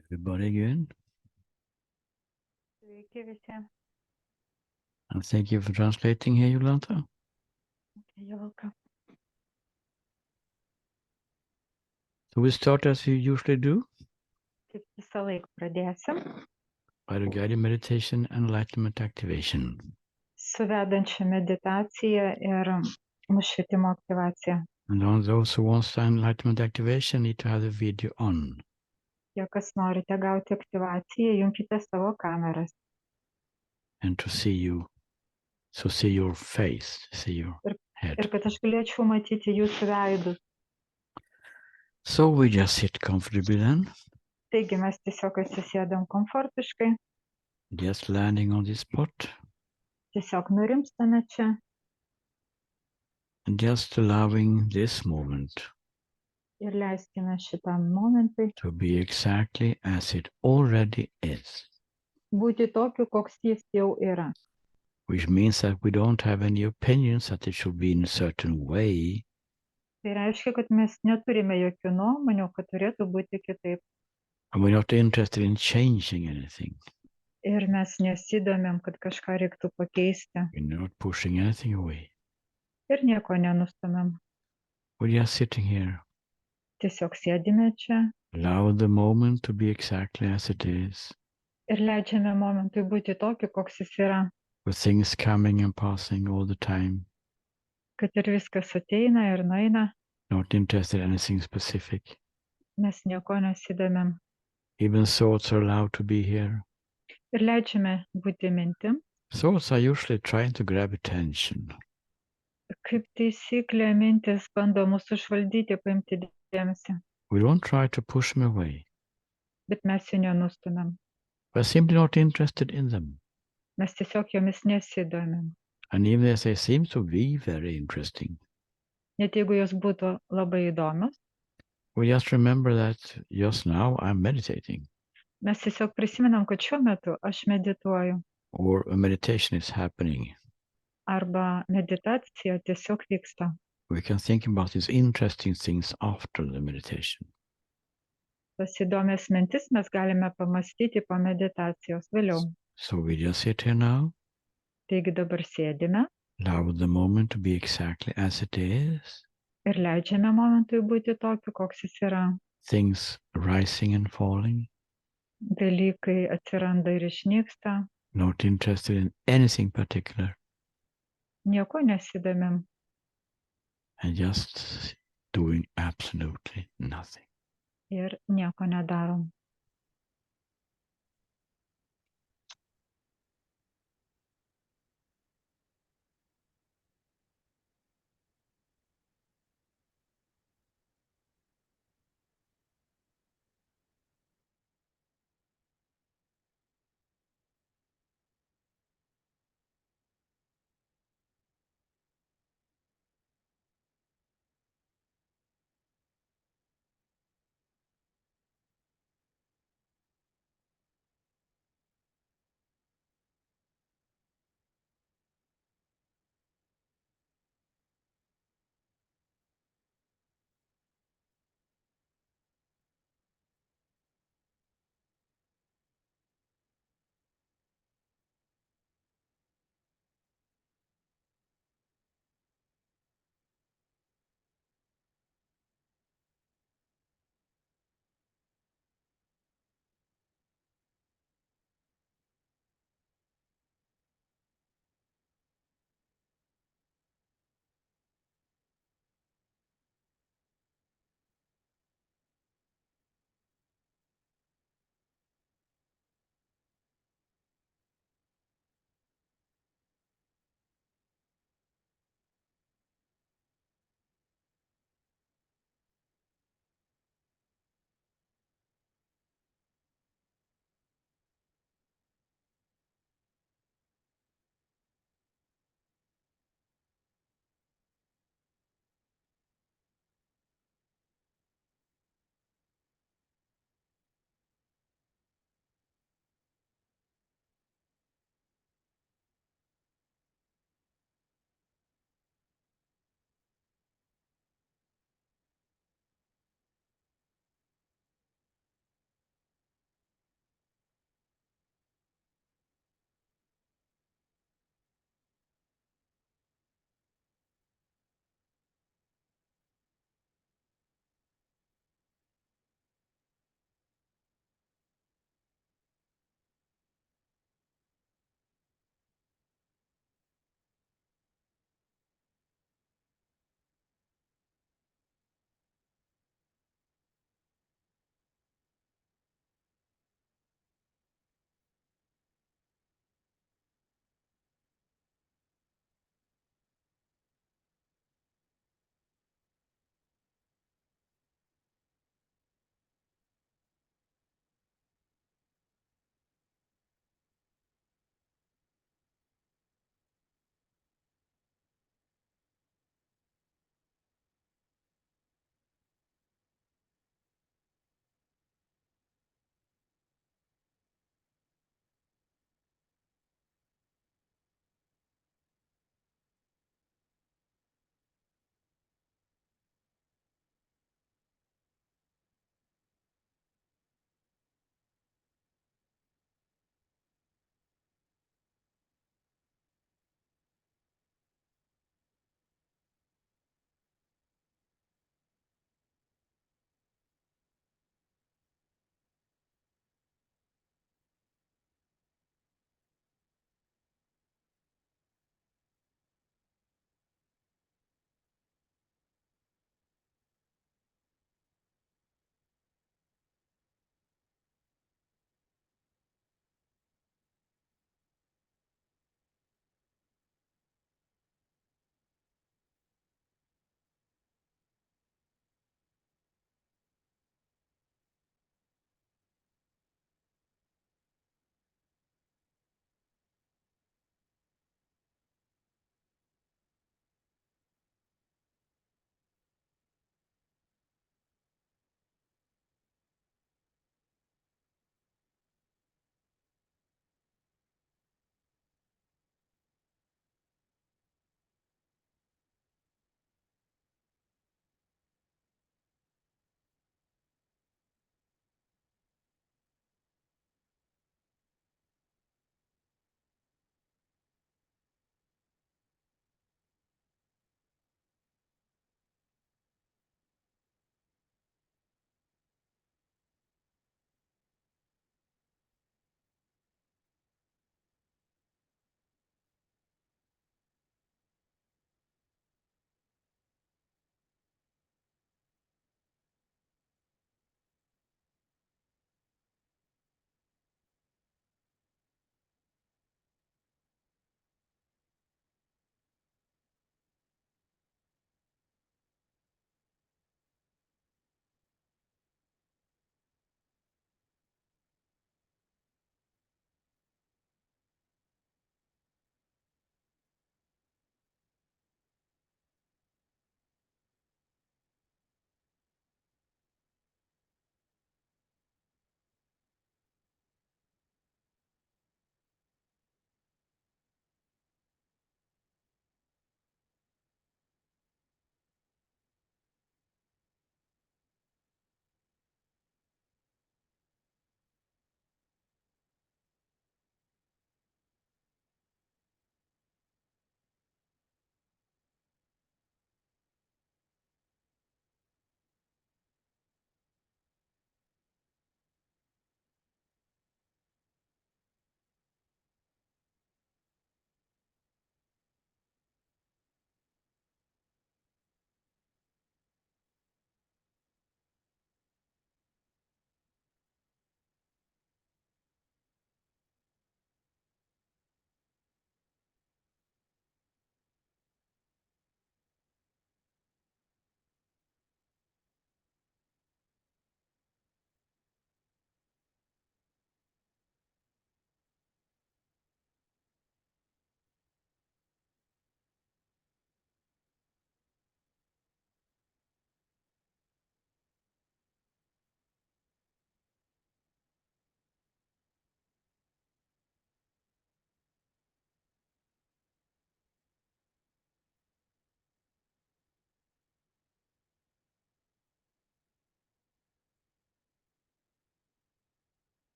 Everybody again. Sveiki visi. And thank you for translating here, Yolanta. You're welcome. So we start as we usually do Kaip visą laiką pradėsim by the guided meditation and enlightenment activation. su vedančia meditacija ir nušvietimo aktyvacija. And on those who want the enlightenment activation need to have the video on. Jei kas norite gauti aktyvaciją, junkite savo kameras And to see you, so see your face, see your head. ir kad aš galėčiau matyti jūsų veidus. So we just sit comfortably then, Taigi mes tiesiog atsisėdam komfortiškai, just landing on this spot tiesiog nurimstame čia and just allowing this moment ir leiskime šitam momentui to be exactly as it already is. būti tokiu, koks jis jau yra. Which means that we don't have any opinions that it should be in a certain way. Tai reiškia, kad mes neturime jokių nuomonių, kad turėtų būti kitaip. And we're not interested in changing anything. Ir mes nesidomėm, kad kažką reiktų pakeisti. We're not pushing anything away. Ir nieko nenustumėm. We're just sitting here. Tiesiog sėdime čia Allow the moment to be exactly as it is. ir leidžiame momentui būti tokiu, koks jis yra. With things coming and passing all the time. Kad ir viskas ateina ir nueina, Not interested in anything specific. mes nieko nesidomėm. Even thoughts are allowed to be here. Ir leidžiame būti mintim. Thoughts are usually trying to grab attention. Kaip taisyklė, mintis bando mūsų užvaldyti, paimti dėmesį. We don't try to push them away. Bet mes jų nenustumėm. We're simply not interested in them. Mes tiesiog jomis nesidomėm. And even if they seem to be very interesting, Net jeigu jos būtų labai įdomios, we just remember that just now I'm meditating, mes tiesiog prisimenam, kad šiuo metu aš medituoju. or a meditation is happening. Arba meditacija tiesiog vyksta. We can think about these interesting things after the meditation. Tas įdomias mintis mes galime pamastyti po meditacijos vėliau. So we just sit here now, Taigi dabar sėdime allow the moment to be exactly as it is, ir leidžiame momentui būti tokiu, koks jis yra. things rising and falling, Dalykai atsiranda ir išnyksta. not interested in anything particular, Nieko nesidomėm and just doing absolutely nothing. ir nieko nedarom.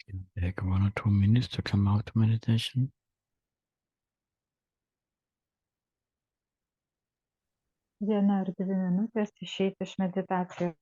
Take 1 or 2 minutes to come out of meditation. Viena ar 2 minutės išeiti iš meditacijos.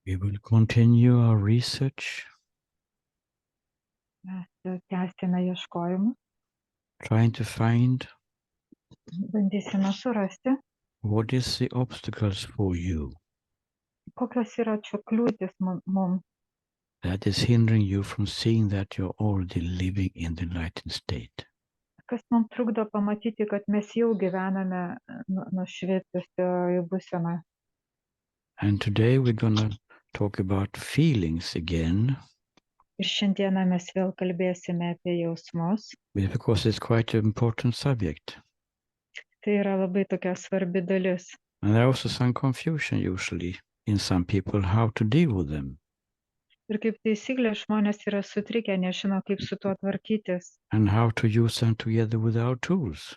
We will continue our research, Mes tęsime ieškojimus, trying to find bandysime surasti, what is the obstacles for you kokios yra čia kliūtis mums, that is hindering you from seeing that you're already living in the enlightened state. kas mums trukdo pamatyti, kad mes jau gyvename nušvietusioje būsenoje. And today we're going to talk about feelings again, Ir šiandieną mes vėl kalbėsime apie jausmus. because it's quite an important subject. Tai yra labai tokia svarbi dalis. And there's also some confusion usually in some people how to deal with them. Ir kaip taisyklė, žmonės yra sutrikę, nežino, kaip su tuo tvarkytis. And how to use them together with our tools.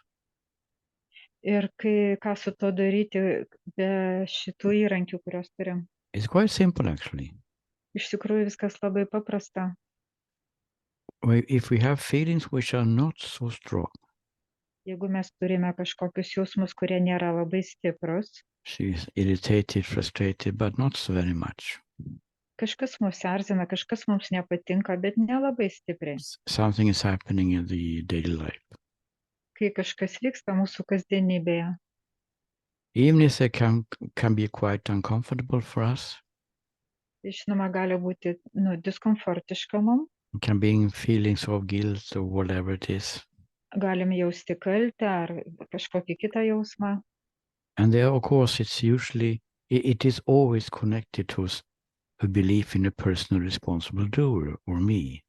Ir ką su to daryti be šitų įrankių, kuriuos turim. It's quite simple actually. Iš tikrųjų viskas labai paprasta. If we have feelings which are not so strong, Jeigu mes turime kažkokius jausmus, kurie nėra labai stiprus, she's irritated, frustrated, but not so very much. kažkas mus erzina, kažkas mums nepatinka, bet nelabai stipriai. Something is happening in the daily life. Kai kažkas vyksta mūsų kasdienybėje. Even if they can be quite uncomfortable for us, Tai žinoma, gali būti diskomfortiška mums, can be feelings of guilt or whatever it is. galim jausti kaltę ar kažkokį kitą jausmą. And there, of course, it is always connected to a belief in a personal responsible doer or me.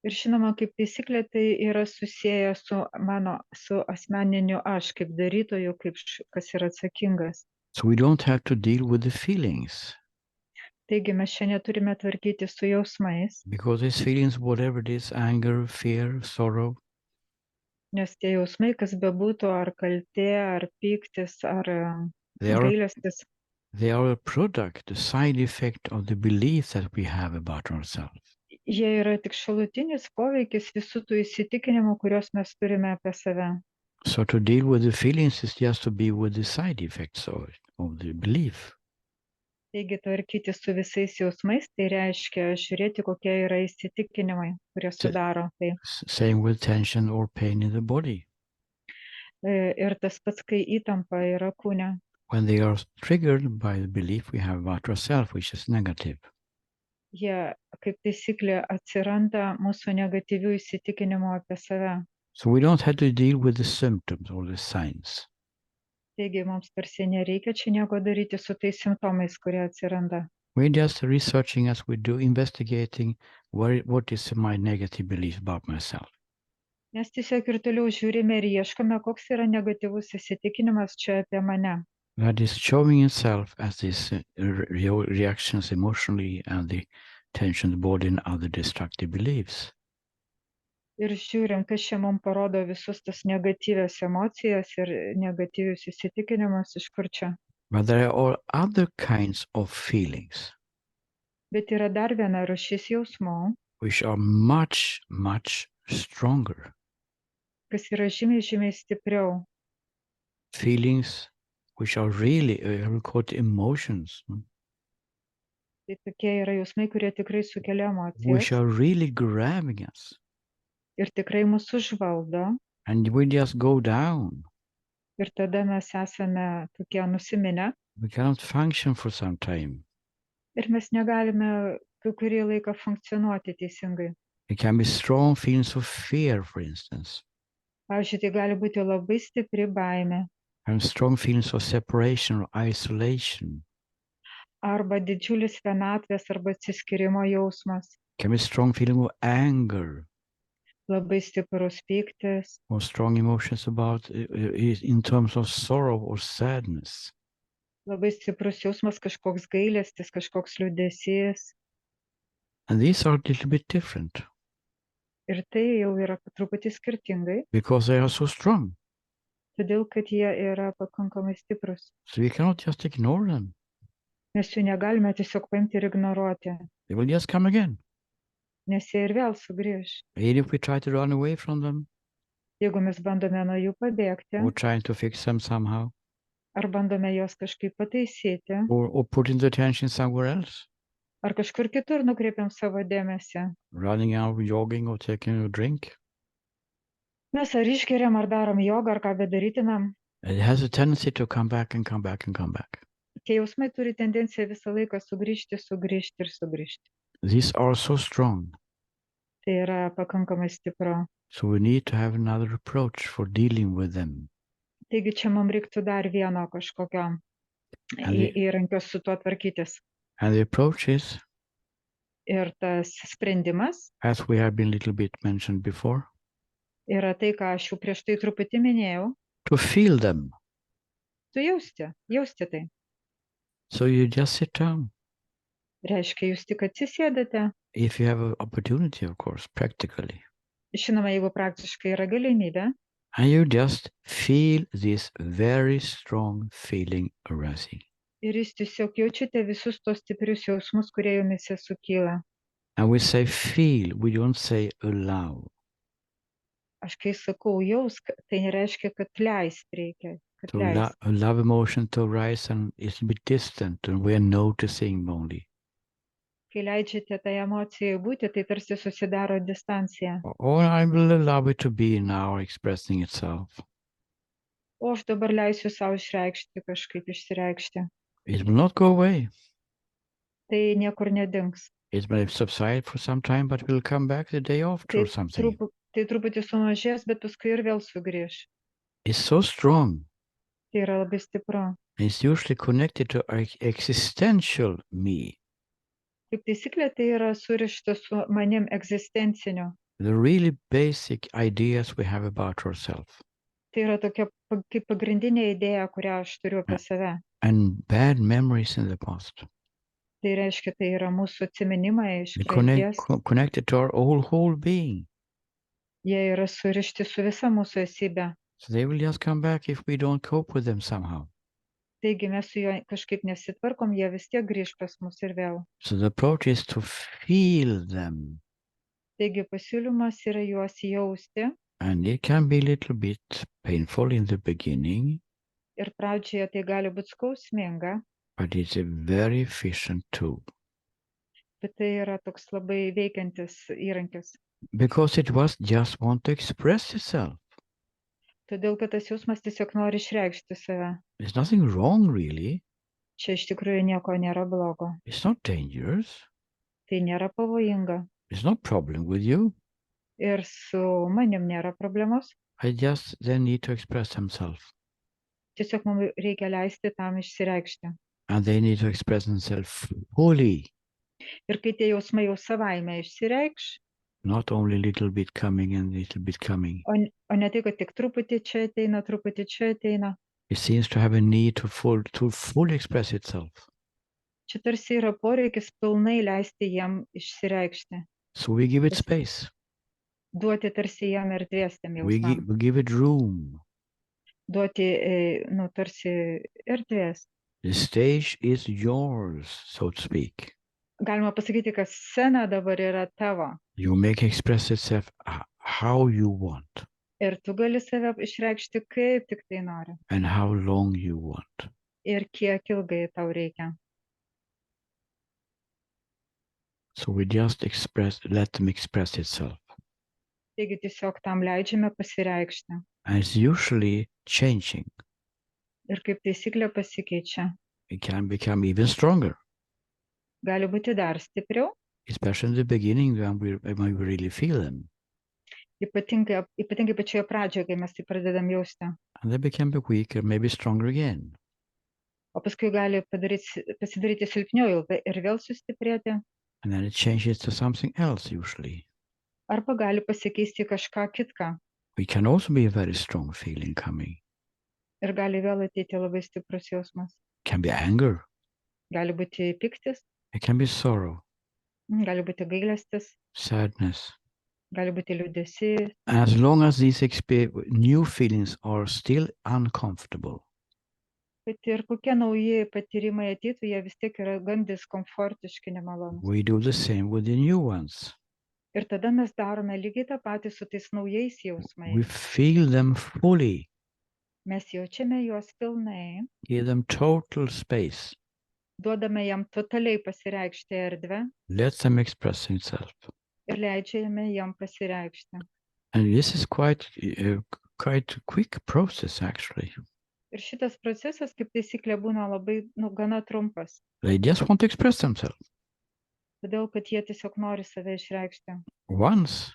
Ir žinoma, kaip taisyklė, tai yra susiję su asmeniniu aš, kaip darytoju, kas yra atsakingas. So we don't have to deal with the feelings. Taigi mes šiandien turime tvarkyti su jausmais. Because these feelings, whatever it is, anger, fear, sorrow, Nes tie jausmai, kas bebūtų, ar kaltė, ar pyktis, ar gailestis, they are a product, a side effect of the beliefs that we have about ourselves. jie yra tik šalutinis poveikis visų tų įsitikinimų, kuriuos mes turime apie save. So to deal with the feelings is just to be with the side effects of the belief. Taigi tvarkyti su visais jausmais, tai reiškia žiūrėti, kokie yra įsitikinimai, kurie sudaro tai. Same with tension or pain in the body. Ir tas pats, kai įtampa yra kūne. When they are triggered by the belief we have about ourselves, which is negative. Jie, kaip taisyklė, atsiranda mūsų negatyvių įsitikinimų apie save. So we don't have to deal with the symptoms or the signs. Taigi mums tarsi nereikia čia nieko daryti su tais simptomais, kurie atsiranda. We're just researching as we do, investigating what is my negative belief about myself. Mes tiesiog ir toliau žiūrime ir ieškome, koks yra negatyvus įsitikinimas čia apie mane. That is showing itself as these reactions emotionally and the tension in the body and other destructive beliefs. Ir žiūrim, kas čia mums parodo visus tas negatyvias emocijas ir negatyvius įsitikinimus, iš kur čia. But there are all other kinds of feelings. Bet yra dar viena rūšis jausmų, which are much, much stronger. Kas yra žymiai stipriau. Feelings which are really, I would call it emotions. Tai tokie yra jausmai, kurie tikrai sukelia Which emocijas. are really grabbing us. Ir tikrai mus užvaldo. And we just go down. Ir tada mes esame tokie nusiminę. We cannot function for some time. ir mes negalime kai kurį laiką funkcionuoti teisingai. It can be strong feelings of fear, for instance, Pavyzdžiui, tai gali būti labai stipri baimė and strong feelings of separation or isolation. arba didžiulis vienatvės arba atsiskyrimo jausmas, It can be strong feeling of anger labai stiprus pyktis, or strong emotions about in terms of sorrow or sadness. labai stiprus jausmas, kažkoks gailestis, kažkoks liūdesys. And these are a little bit different Ir tai jau yra truputį skirtingai, because they are so strong. todėl kad jie yra pakankamai stiprus. So we cannot just ignore them. Mes jų negalime tiesiog paimti ir ignoruoti, They will just come again. nes jie ir vėl sugrįž. Even if we try to run away from them Jeigu mes bandome nuo jų pabėgti, or trying to fix them somehow ar bandome juos kažkaip pataisyti, or putting the attention somewhere else, ar kažkur kitur nukreipiam savo dėmesį, running out, jogging or taking a drink, mes ar išgeriam, ar darom jogą, ar ką bedarytumėm, it has a tendency to come back and come back and come back. tie jausmai turi tendenciją visą laiką sugrįžti ir sugrįžti. These are so strong. Tai yra pakankamai stipru. So we need to have another approach for dealing with them. Taigi čia mums reiktų dar vieno kažkokio įrankio su tuo tvarkytis. And the approach is, Ir tas sprendimas as we have been a little bit mentioned before, yra tai, ką aš jau prieš tai truputį minėjau, to feel them. tu jausti tai. So you just sit down. Reiškia, jūs tik atsisėdate. If you have an opportunity, of course, practically. Žinoma, jeigu praktiškai yra galimybė. And you just feel this very strong feeling arising. Ir jūs tiesiog jaučiate visus tos stiprius jausmus, kurie jumise sukyla. And we say feel, we don't say allow. Aš kai sakau jausk, tai nereiškia, kad leist reikia. So love emotion to arise and it's a bit distant and we are noticing only. Kai leidžiate tai emocijai būti, tai tarsi susidaro distancija. Or I will allow it to be now expressing itself. O aš dabar leisiu savo išreikšti, kažkaip išsireikšti. It will not go away. Tai niekur nedings. It may subside for some time, but will come back the day after or something. Tai truputį sumažės, bet paskui ir vėl sugrįž. It's so strong. Tai yra labai stipru. It's usually connected to our existential me. Kaip taisyklė, tai yra surišta su manim egzistenciniu. The really basic ideas we have about ourselves. Tai yra tokia kaip pagrindinė idėja, kurią aš turiu apie save. And bad memories in the past. Tai reiškia, tai yra mūsų atsiminimai iš praeities. Connected to our whole being. Jie yra surišti su visa mūsų esybė. So they will just come back if we don't cope with them somehow. Taigi mes su juo kažkaip nesitvarkom, jie vis tiek grįž pas mus ir vėl. So the approach is to feel them. Taigi pasiūlymas yra juos jausti. And it can be a little bit painful in the beginning. Ir pradžioje tai gali būti skausminga. But it's a very efficient tool. Bet tai yra toks labai veikiantis įrankis. Because it was just want to express itself. Todėl, kad tas jausmas tiesiog nori išreikšti save. There's nothing wrong, really. Čia iš tikrųjų nieko nėra blogo. It's not dangerous. Tai nėra pavojinga. There's no problem with you. Ir su manim nėra problemos. I just then need to express themselves. Tiesiog mums reikia leisti tam išsireikšti. And they need to express themselves fully. Ir kai tie jausmai jau savaime išsireikš. Not only a little bit coming and a little bit coming. O ne tai, kad tik truputį čia ateina, truputį čia ateina. It seems to have a need to fully express itself. Čia tarsi yra poreikis pilnai leisti jam išsireikšti. So we give it space. Duoti tarsi jam erdvės tiem We jausmam. give it room. Duoti, tarsi erdvės. The stage is yours, so to speak. Galima pasakyti, kad scena dabar yra tavo. You make express itself how you want. Ir tu gali save išreikšti kaip tik tai nori. And how long you want. Ir kiek ilgai tau reikia. So we just let them express itself. Taigi tiesiog tam leidžiame pasireikšti. And it's usually changing. Ir kaip taisyklė pasikeičia. It can become even stronger. Gali būti dar stipriau, especially in the beginning when we really feel them. ypatingai pačioje pradžioje, kai mes tai pradedam jausti. And they become weaker, maybe stronger again. O paskui gali pasidaryti silpniau ir vėl sustiprėti, And then it changes to something else usually. arba gali pasikeisti į kažką kitką It can also be a very strong feeling coming. ir gali vėl ateiti labai stiprus jausmas. It can be anger. Gali būti pyktis, It can be sorrow, gali būti gailestis, sadness. gali būti liūdesys. As long as these new feelings are still uncomfortable, Bet ir kokie nauji patyrimai ateitų, jie vis tiek yra gan diskomfortiški, nemalonūs. we do the same with the new ones. Ir tada mes darome lygiai tą patį su tais naujais We jausmais. feel them fully, Mes jaučiame juos pilnai, give them total space, duodame jam totaliai pasireikšti erdvę let them express themselves. ir leidžiame jam pasireikšti. And this is quite a quick process, actually. Ir šitas procesas, kaip taisyklė, būna labai, gana trumpas, They just want to express themselves. todėl kad jie tiesiog nori save išreikšti. Once,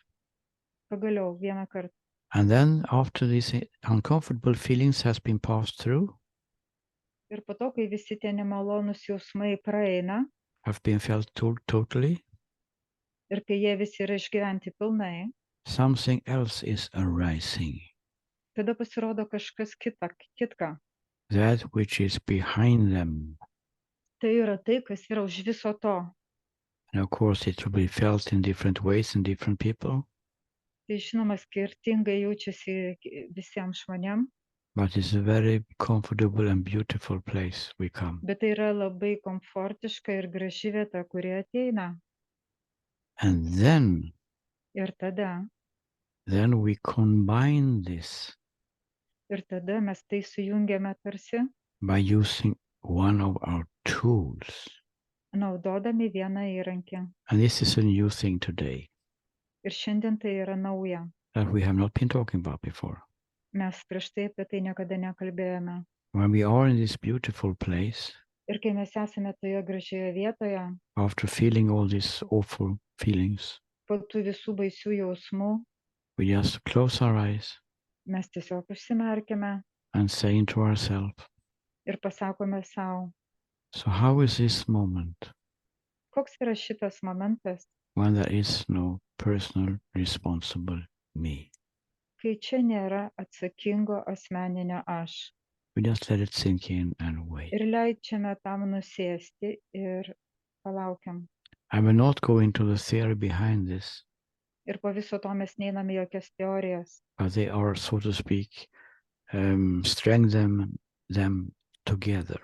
Pagaliau vieną kartą. and then after these uncomfortable feelings has been passed through, Ir po to, kai visi tie nemalonūs jausmai praeina have been felt totally, ir kai jie visi yra išgyventi pilnai, something else is arising. tada pasirodo kažkas kitka. That which is behind them. Tai yra tai, kas yra už viso to. And of course, it will be felt in different ways in different people, Tai žinoma, skirtingai jaučiasi visiems žmonėm, but it's a very comfortable and beautiful place we come. bet tai yra labai komfortiška ir graži vieta, kuri ateina. And then Ir tada we combine this mes tai sujungiame tarsi, by using one of our tools. naudodami vieną įrankį. And this is a new thing today Ir šiandien tai yra nauja. that we have not been talking about before. Mes prieš tai apie tai niekada nekalbėjome. When we are in this beautiful place, Ir kai mes esame toje gražioje vietoje, after feeling all these awful feelings, po tų visų baisių jausmų, we just close our eyes mes tiesiog užsimerkiame and saying to ourselves, ir pasakome savo, so how is this moment koks yra šitas momentas, when there is no personal responsible me? kai čia nėra atsakingo asmeninio aš. We just let it sink in and wait. Ir leidžiame tam nusėsti ir palaukiam. I will not go into the theory behind this, Ir po viso to mes neiname jokias teorijas, but they are, so to speak, strengthen them together.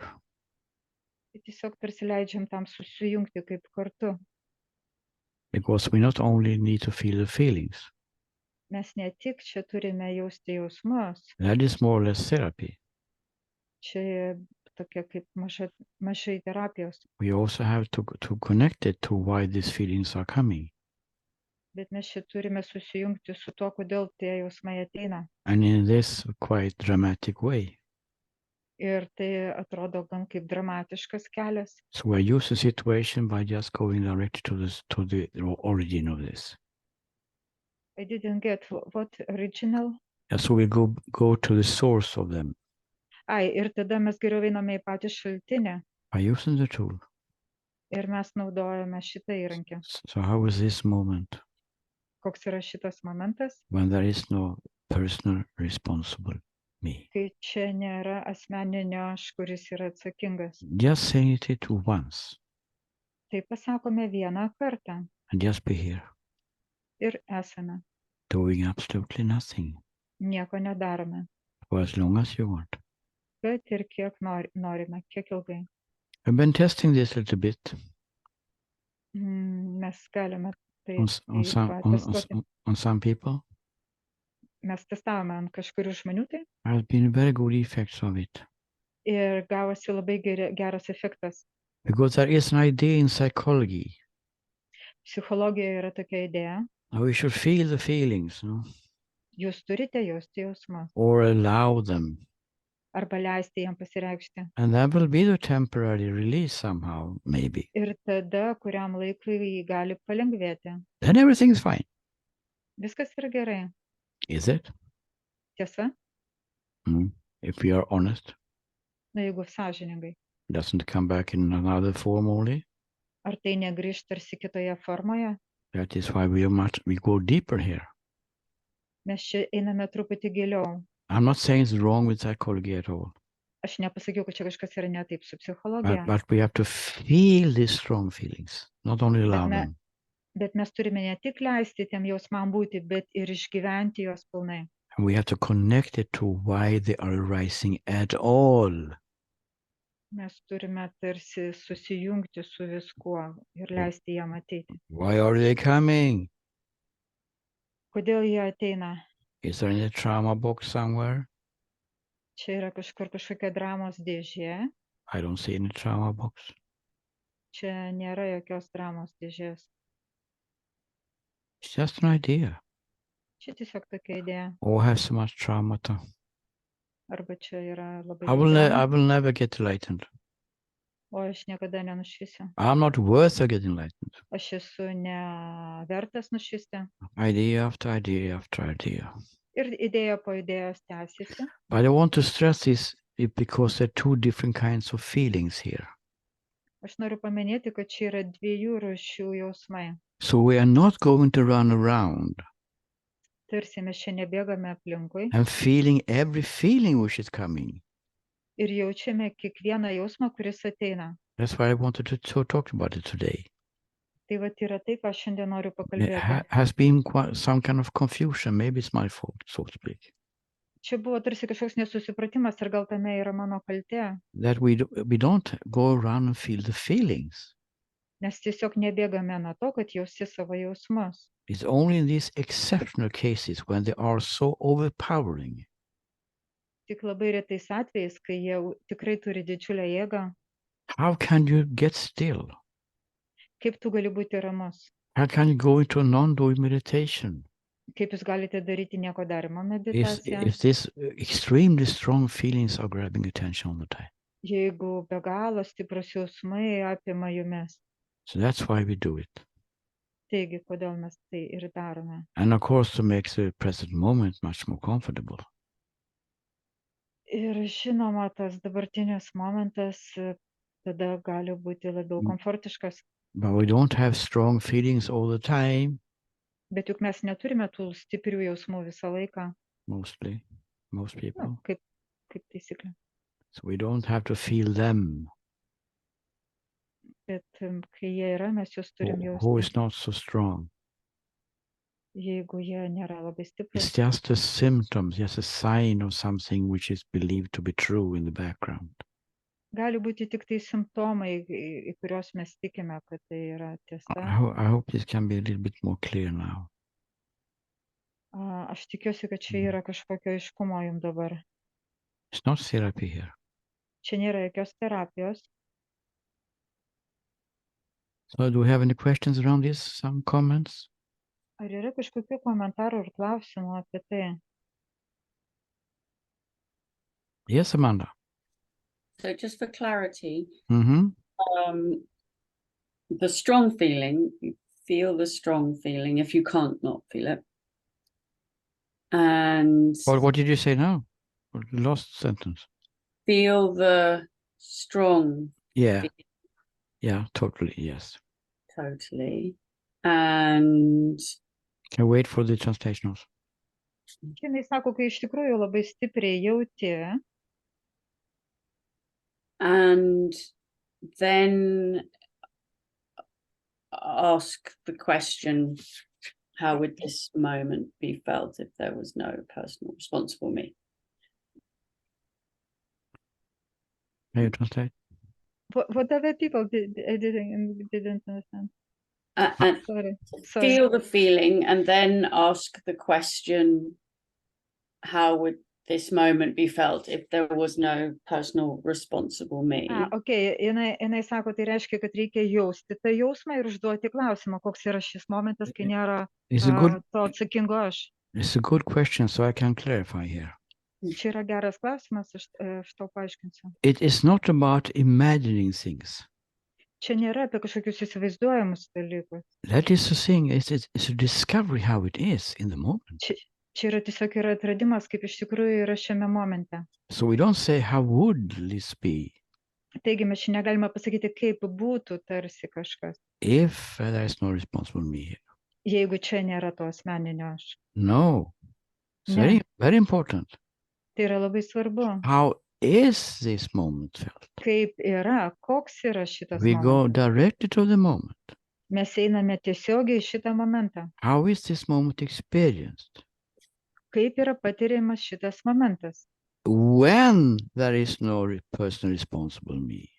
tai tiesiog tarsi leidžiam tam susijungti kaip kartu. Because we not only need to feel the feelings, Mes ne tik čia turime jausti jausmus, that is more or less therapy. čia tokia kaip mažai terapijos, We also have to connect it to why these feelings are coming. bet mes čia turime susijungti su to, kodėl tie jausmai ateina. And in this quite dramatic way. Ir tai atrodo gan kaip dramatiškas kelias. So I use the situation by just going directly to the origin of this. I didn't get what original. And so we go to the source of them Ir tada mes geriau einame į patį šaltinį by using the tool. ir mes naudojame šitą įrankį. So how is this moment Koks yra šitas momentas, when there is no personal responsible me? kai čia nėra asmeninio aš, kuris yra atsakingas. Just saying it once Tai pasakome vieną kartą and just be here, ir esame. doing absolutely nothing Nieko nedarome, for as long as you want. bet ir kiek norime, kiek ilgai. I've been testing this a little bit Mes galime tai on some people. Mes testavome ant kažkurių žmonių tai There has been very good effects of it. ir gavosi labai geras efektas. Because there is an idea in psychology. Psichologijoje yra tokia idėja. We should feel the feelings, no? Jūs turite jausti jausmus. Or allow them. arba leisti jam pasireikšti. And that will be the temporary release somehow, maybe. Ir tada, kuriam laikui gali palengvėti. Then everything's fine. Viskas yra gerai. Is it? Tiesa? If we are honest, Na, jeigu sąžiningai. doesn't come back in another form only. Ar tai negrįž tarsi kitoje formoje? That is why we go deeper here. Mes čia einame truputį giliau. I'm not saying it's wrong with psychology at all. Aš nepasakiau, kad čia kažkas yra ne taip su psichologija. But we have to feel these strong feelings, not only allow them. Bet mes turime ne tik leisti tiem jausmam būti, bet ir išgyventi juos pilnai. And we have to connect it to why they are arising at all. Mes turime tarsi susijungti su viskuo ir leisti jam ateiti. Why are they coming? Kodėl jie ateina? Is there any trauma box somewhere? Čia yra kažkokia dramos dėžė. I don't see any trauma box. Čia nėra jokios dramos dėžės. It's just an idea. Čia tiesiog tokia idėja. Oh, I have so much trauma. Arba čia yra labai I will never get enlightened. O aš niekada nenušvisiu. I'm not worth of getting enlightened. Aš esu nevertas nušvisti. Idea after idea after idea. Ir idėja po idėjos tęsiasi. But I want to stress this because there are two different kinds of feelings here. Aš noriu paminėti, kad čia yra dviejų rūšių jausmai. So we are not going to run around. Tarsi mes čia nebėgame aplinkui. And feeling every feeling which is coming. Ir jaučiame kiekvieną jausmą, kuris ateina. That's why I wanted to talk about it today. Tai vat yra tai, ką šiandien noriu pakalbėti. There has been some kind of confusion. Maybe it's my fault, so to speak. Čia buvo tarsi kažkoks nesusipratimas, ir gal tame yra mano kaltė. That we don't go around and feel the feelings. Nes tiesiog nebėgame nuo to, kad jausi savo jausmus. It's only in these exceptional cases when they are so overpowering. Tik labai retais atvejais, kai jie tikrai turi didžiulę jėgą. How can you get still? Kaip tu gali būti ramus? How can you go into a non-doing meditation? Kaip jūs galite daryti nieko darimo meditaciją? If these extremely strong feelings are grabbing attention all the time. Jeigu be galo stiprus jausmai apima jumis. So that's why we do it. Taigi, kodėl mes tai ir darome? And of course, to make the present moment much more comfortable. Ir žinoma, tas dabartinis momentas tada gali būti labiau komfortiškas. But we don't have strong feelings all the time. Bet juk mes neturime tų stiprių jausmų visą laiką. Most people. Na, kaip taisyklė. So we don't have to feel them. Bet kai jie yra, mes juos turim Who is jausti. not so strong. Jeigu jie nėra labai stiprus. It's just a symptom, just a sign of something which is believed to be true in the background. Gali būti tik tai simptomai, į kuriuos mes tikime, kad tai yra tiesa. I hope this can be a little bit more clear now. Aš tikiuosi, kad čia yra kažkokio aiškumo jums dabar. It's not therapy here. Čia nėra jokios terapijos. So do we have any questions around this? Some comments? Ar yra kažkokių komentarų ir klausimų apie tai? Yes, Amanda. So just for clarity, Mm-hmm. the strong feeling, you feel the strong feeling if you can't not feel it. And Well, what did you say now? The last sentence. feel the strong Yeah. feeling Yeah, totally, yes. totally. And Can I wait for the translationals? Čia jis sako, kai iš tikrųjų labai stipriai jauti, and then ask the question, how would this moment be felt if there was no personal responsible me? Can you translate? what other people didn't understand. And Sorry. feel the feeling and then ask the question, how would this moment be felt if there was no personal responsible me? Okay. Jinai sako, tai reiškia, kad reikia jausti tą jausmą ir užduoti klausimą, koks yra šis momentas, kai nėra It's a good to atsakingo aš. It's a good question, so I can clarify here. Čia yra geras klausimas, aš tau paaiškinsiu. It is not about imagining things. Čia nėra apie kažkokius įsivaizduojamus dalykus. That is the thing. It's a discovery how it is in the moment. Čia yra tiesiog yra atradimas, kaip iš tikrųjų yra šiame momente. So we don't say, how would this be Taigi mes čia negalime pasakyti, kaip būtų tarsi kažkas, if there is no responsible me here? jeigu čia nėra to asmeninio aš. No. It's No. very, very important. Tai yra labai svarbu. How is this moment felt? Kaip yra, koks yra šitas We go momentas. directly to the moment. Mes einame tiesiogiai į šitą momentą. How is this moment experienced? Kaip yra patiriamas šitas momentas. When there is no person responsible me.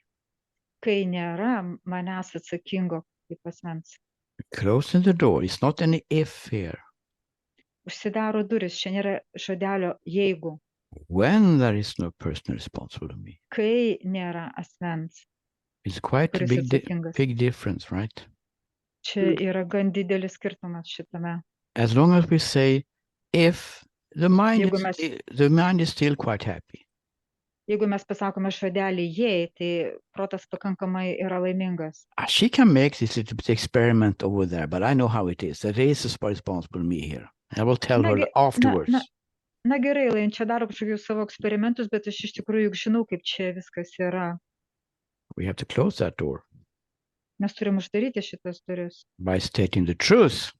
Kai nėra manęs atsakingo kaip asmens. Closing the door. It's not any if here. Užsidaro duris, čia nėra žodelio jeigu. When there is no person responsible to me. Kai nėra asmens, It's quite a kuris atsakingas. big difference, right? Čia yra gan didelis skirtumas šitame. As long as we say if, the mind, Jeigu is, mes- the mind is still quite happy. Jeigu mes pasakome žodelį jei, tai protas pakankamai yra laimingas. She can make this little bit experiment over there, but I know how it is. There is a responsible me here. I will tell her afterwards. Na gerai, Lain, čia daro kažkokius savo eksperimentus, bet aš iš tikrųjų juk žinau, kaip čia viskas yra. We have to close that door Mes turim uždaryti šitas duris by stating the truth.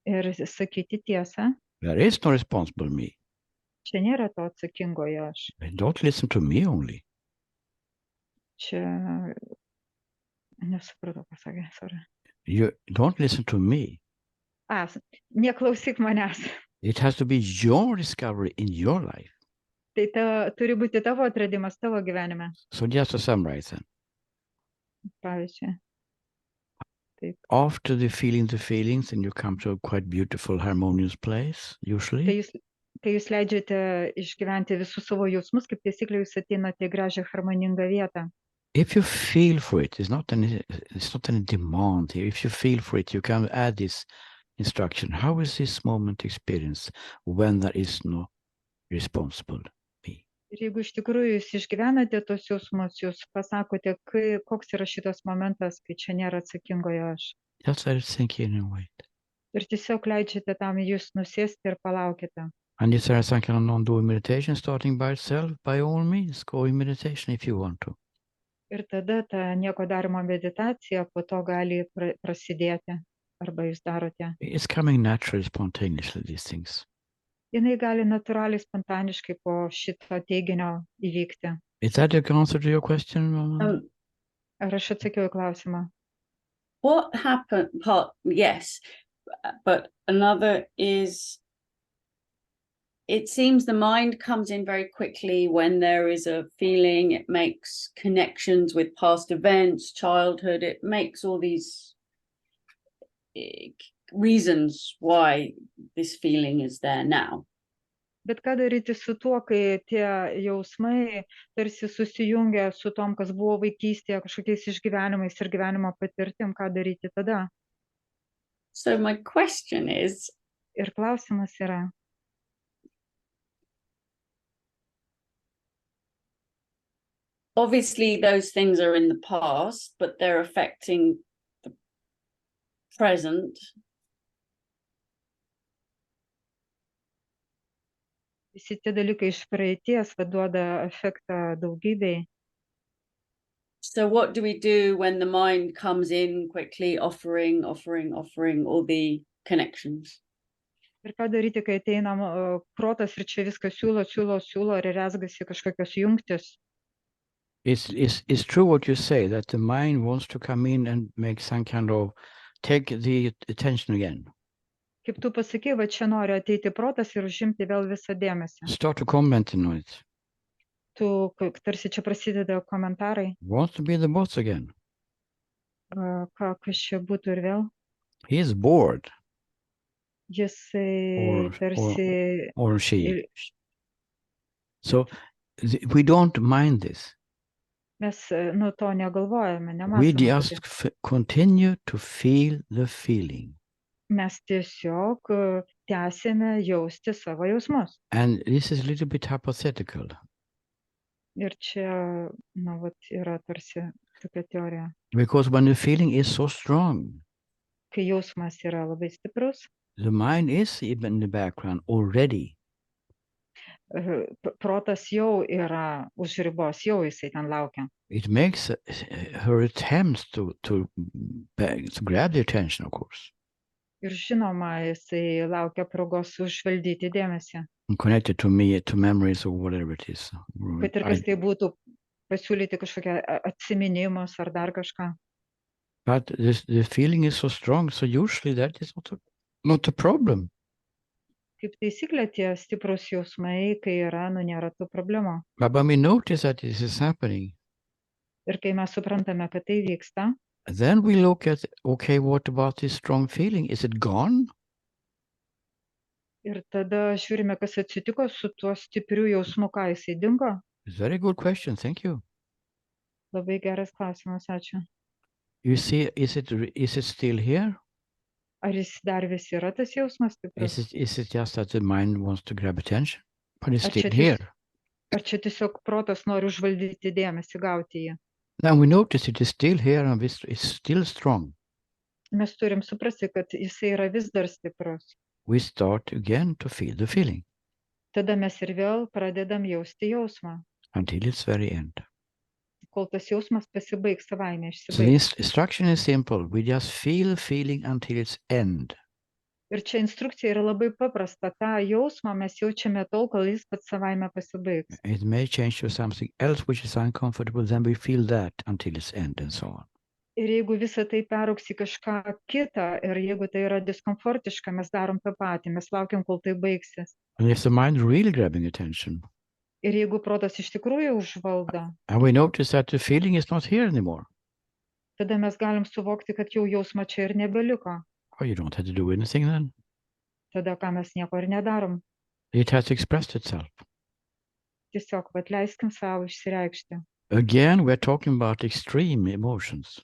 ir sakyti tiesą. There is no responsible me. Čia nėra to atsakingojo aš. Don't listen to me only. Čia nesupratau, ką sakė, sorry. You don't listen to me. Neklausyk manęs. It has to be your discovery in your life. Tai turi būti tavo atradimas tavo gyvenime. So just to summarize then. Pavyzdžiui. After the feelings, and you come to a quite beautiful, harmonious place, usually. Kai jūs leidžiate išgyventi visus savo jausmus, kaip taisyklė jūs ateinate į gražią harmoningą vietą. If you feel for it, it's not any demand here. If you feel for it, you can add this instruction. How is this moment experienced when there is no responsible me? Ir jeigu iš tikrųjų jūs išgyvenate tos jausmus, jūs pasakote, koks yra šitas momentas, kai čia nėra atsakingojo aš. Just let it sink in and wait. Ir tiesiog leidžiate tam jūs nusėsti ir palaukite. And if there is some kind of non-doing meditation starting by itself, by all means, go in meditation if you want to. Ir tada ta nieko darimo meditacija po to gali prasidėti, arba jūs darote. It's coming naturally, spontaneously, these things. Jinai gali natūraliai, spontaniškai po šito teiginio įvykti. Is that your answer to your question, Mama? Ar aš atsakiau į klausimą? What happened? Yes, but another is, it seems the mind comes in very quickly when there is a feeling. It makes connections with past events, childhood. It makes all these reasons why this feeling is there now. Bet ką daryti su tuo, kai tie jausmai tarsi susijungia su tom, kas buvo vaikystėje, kažkokiais išgyvenimais ir gyvenimo patirtim, ką daryti tada? So my question is, Ir klausimas yra, obviously those things are in the past, but they're affecting the present. visi tie dalykai iš praeities duoda efektą daugybei. So what do we do when the mind comes in quickly, offering all the connections? Ir ką daryti, kai ateina protas ir čia viską siūlo ir rezgasi kažkokios jungtis. It's true what you say, that the mind wants to come in and make some kind of, take the attention again. Kaip tu pasakei, va čia nori ateiti protas ir užimti vėl visą dėmesį. Start to commenting on it. Tu tarsi čia prasideda komentarai, Wants to be the boss again. kas čia būtų ir vėl. He is bored, Jisai tarsi... or she. So we don't mind this. Mes to negalvojame, We nematome. just continue to feel the feeling. Mes tiesiog tęsėme jausti savo jausmus. And this is a little bit hypothetical. Ir čia, na, vat, yra tarsi tokia teorija. Because when the feeling is so strong, Kai jausmas yra labai stiprus, the mind is even in the background already. protas jau yra už ribos, jau jisai ten laukia. It makes her attempts to grab the attention, of course, Ir žinoma, jisai laukia progos užvaldyti dėmesį. and connected to me, to memories or whatever it is. Kad ir kas tai būtų, pasiūlyti kažkokią atsiminimus ar dar kažką. But the feeling is so strong, so usually that is not a problem. Kaip taisyklė, tie stiprus jausmai, kai yra, nu, nėra tų problemų. But when we notice that this is happening, Ir kai mes suprantame, kad tai vyksta, then we look at, okay, what about this strong feeling? Is it gone? ir tada žiūrime, kas atsitiko su tuo stipriu jausmu, ką jisai dingo. It's a very good question. Thank you. Labai geras klausimas, ačiū. You see, is it still here? Ar jis dar vis yra tas jausmas stiprus? Is it just that the mind wants to grab attention? But it's Ar still čia here. Ar čia tiesiog protas nori užvaldyti dėmesį, gauti jį? Now we notice it is still here and it's still strong. Mes turim suprasti, kad jisai yra vis dar stiprus. We start again to feel the feeling Tada mes ir vėl pradedam jausti jausmą, until its very end. kol tas jausmas pasibaigs savaime, So the išsibaigs. instruction is simple. We just feel feeling until its end. Ir čia instrukcija yra labai paprasta. Ta jausmą mes jaučiame tol, kol jis pats savaime pasibaigs. It may change to something else which is uncomfortable, then we feel that until its end and so on. Ir jeigu visa tai peraugs į kažką kitą, ir jeigu tai yra diskomfortiška, mes darom tą patį, mes laukiam, kol tai baigsis. And if the mind really grabbing attention, Ir jeigu protas iš tikrųjų užvaldo, and we notice that the feeling is not here anymore, tada mes galim suvokti, kad jau jausmo čia ir nebeliko. oh, you don't have to do anything then. Tada ką mes nieko ir nedarom. It has expressed itself. Tiesiog vat leiskim savo išsireikšti. Again, we're talking about extreme emotions.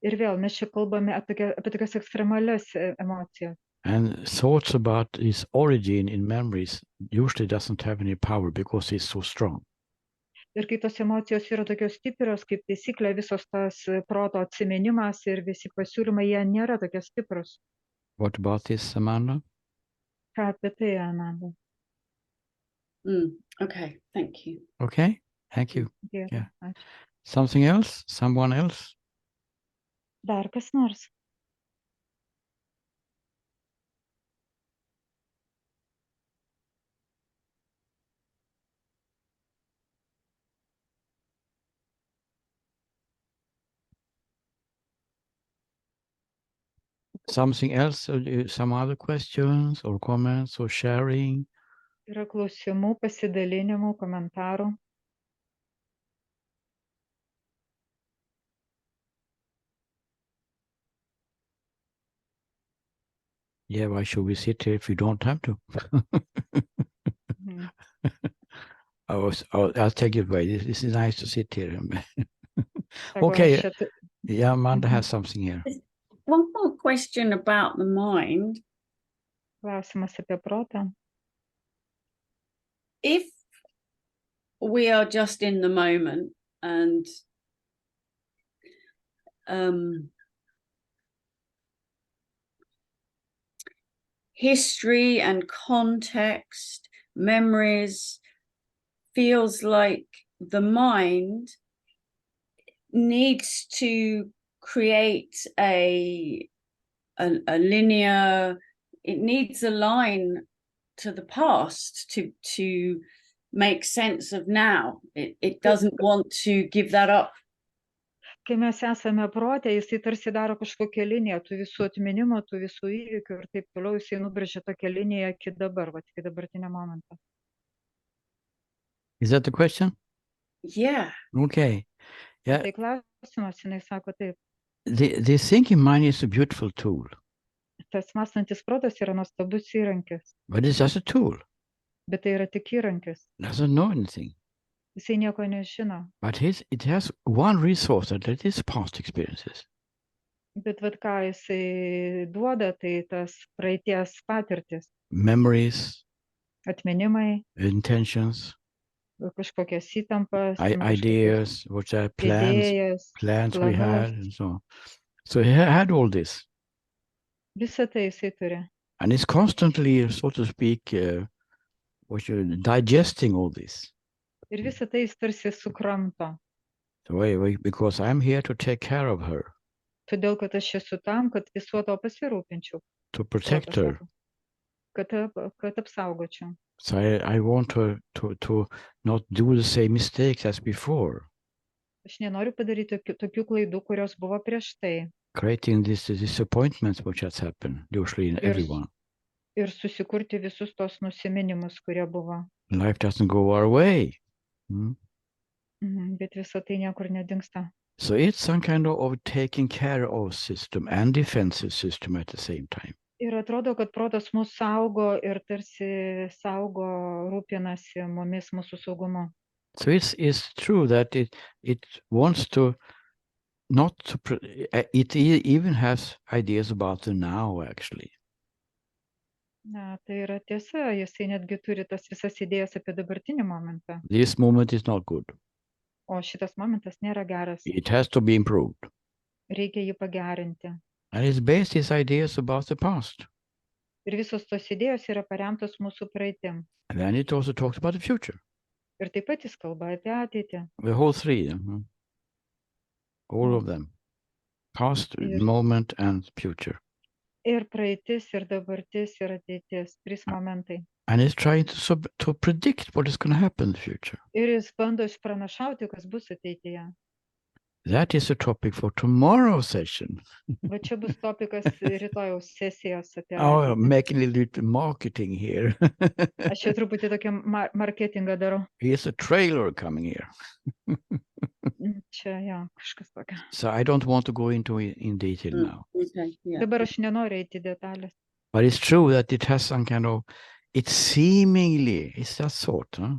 Ir vėl mes čia kalbame apie tokias ekstremalias emocijas. And thoughts about its origin in memories usually doesn't have any power because it's so strong. Ir kai tos emocijos yra tokios stiprios, kaip taisyklė, visos tas proto atsiminimas ir visi pasiūlymai, jie nėra tokie stiprus. What about this, Amanda? Ką apie tai, Amanda? Okay, thank you. Okay, thank you. Gerai, Yeah. ačiū. Something else? Someone else? Dar kas nors? Something else? Some other questions or comments or sharing? Yra klausimų, pasidalinimų, komentarų. Yeah, why should we sit here if we don't have to? Mhm. I'll take it away. This is nice to sit here. Sako, Okay. aš čia tu- Yeah, Amanda has something here. One more question about the mind. Klausimas apie protą. If we are just in the moment and history and context, memories, feels like the mind needs to create a linear, it needs a line to the past to make sense of now. It doesn't want to give that up. Kai mes esame prote, jisai tarsi daro kažkokią liniją, tų visų atminimų, tų visų įvykių ir taip toliau, jisai nubrėžia tokią liniją iki dabar, vat, iki dabartinio momento. Is that the question? Yeah. Okay. Yeah. Tai klausimas, jinai sako taip, The thinking mind is a beautiful tool, tas mąstantis protas yra nuostabus įrankis, but it's just a tool. bet tai yra tik įrankis. It doesn't know anything. Jisai nieko nežino. But it has one resource, that is past experiences. Bet vat ką jisai duoda, tai tas praeities patirtis, memories, atminimai, intentions, kažkokias įtampas, kažkokias ideas, which are plans idėjas, we planus, had, and so on. So he had all this. visą tai jisai turi. And it's constantly, so to speak, digesting all this. Ir visą tai jis tarsi sukramto. So, because I'm here to take care of her, Todėl, kad aš esu tam, kad visuo to pasirūpinčiau, to protect her. kad apsaugočiau. So I want her to not do the same mistakes as before, Aš nenoriu padaryti tokių klaidų, kurios buvo prieš tai. creating these disappointments which has happened, usually in everyone. Ir susikurti visus tos nusiminimus, kurie buvo. Life doesn't go our way. Bet visą tai niekur nedingsta. So it's some kind of taking care of system and defensive system at the same time. Ir atrodo, kad protas mus saugo ir tarsi saugo, rūpinasi mumis, mūsų saugumu. So it's true that it wants to not to it even has ideas about the now actually. Na, tai yra tiesa, jisai netgi turi tas visas idėjas apie dabartinį momentą. This moment is not good. O šitas momentas nėra geras. It has to be improved. Reikia jį pagerinti. And it's based its ideas about the past. Ir visos tos idėjos yra paremtos mūsų praeitim. And then it also talks about the future. Ir taip pat jis kalba apie ateitį. The whole three. All of them. Past, moment, and future. Ir praeitis, ir dabartis, ir ateitis. 3 momentai. And it's trying to predict what is going to happen in the future. Ir jis bando išpranašauti, kas bus ateityje. That is a topic for tomorrow's session. Va čia bus topikas rytojaus sesijos apie Oh, making a little marketing here. Aš čia truputį tokią marketingą darau. Here's a trailer coming here. Čia, jo, kažkas tokio. So I don't want to go into in detail now. Okay, yeah. Dabar aš nenoriu eiti į detalės. But it's true that it has some kind of, it seemingly, it's that sort, huh?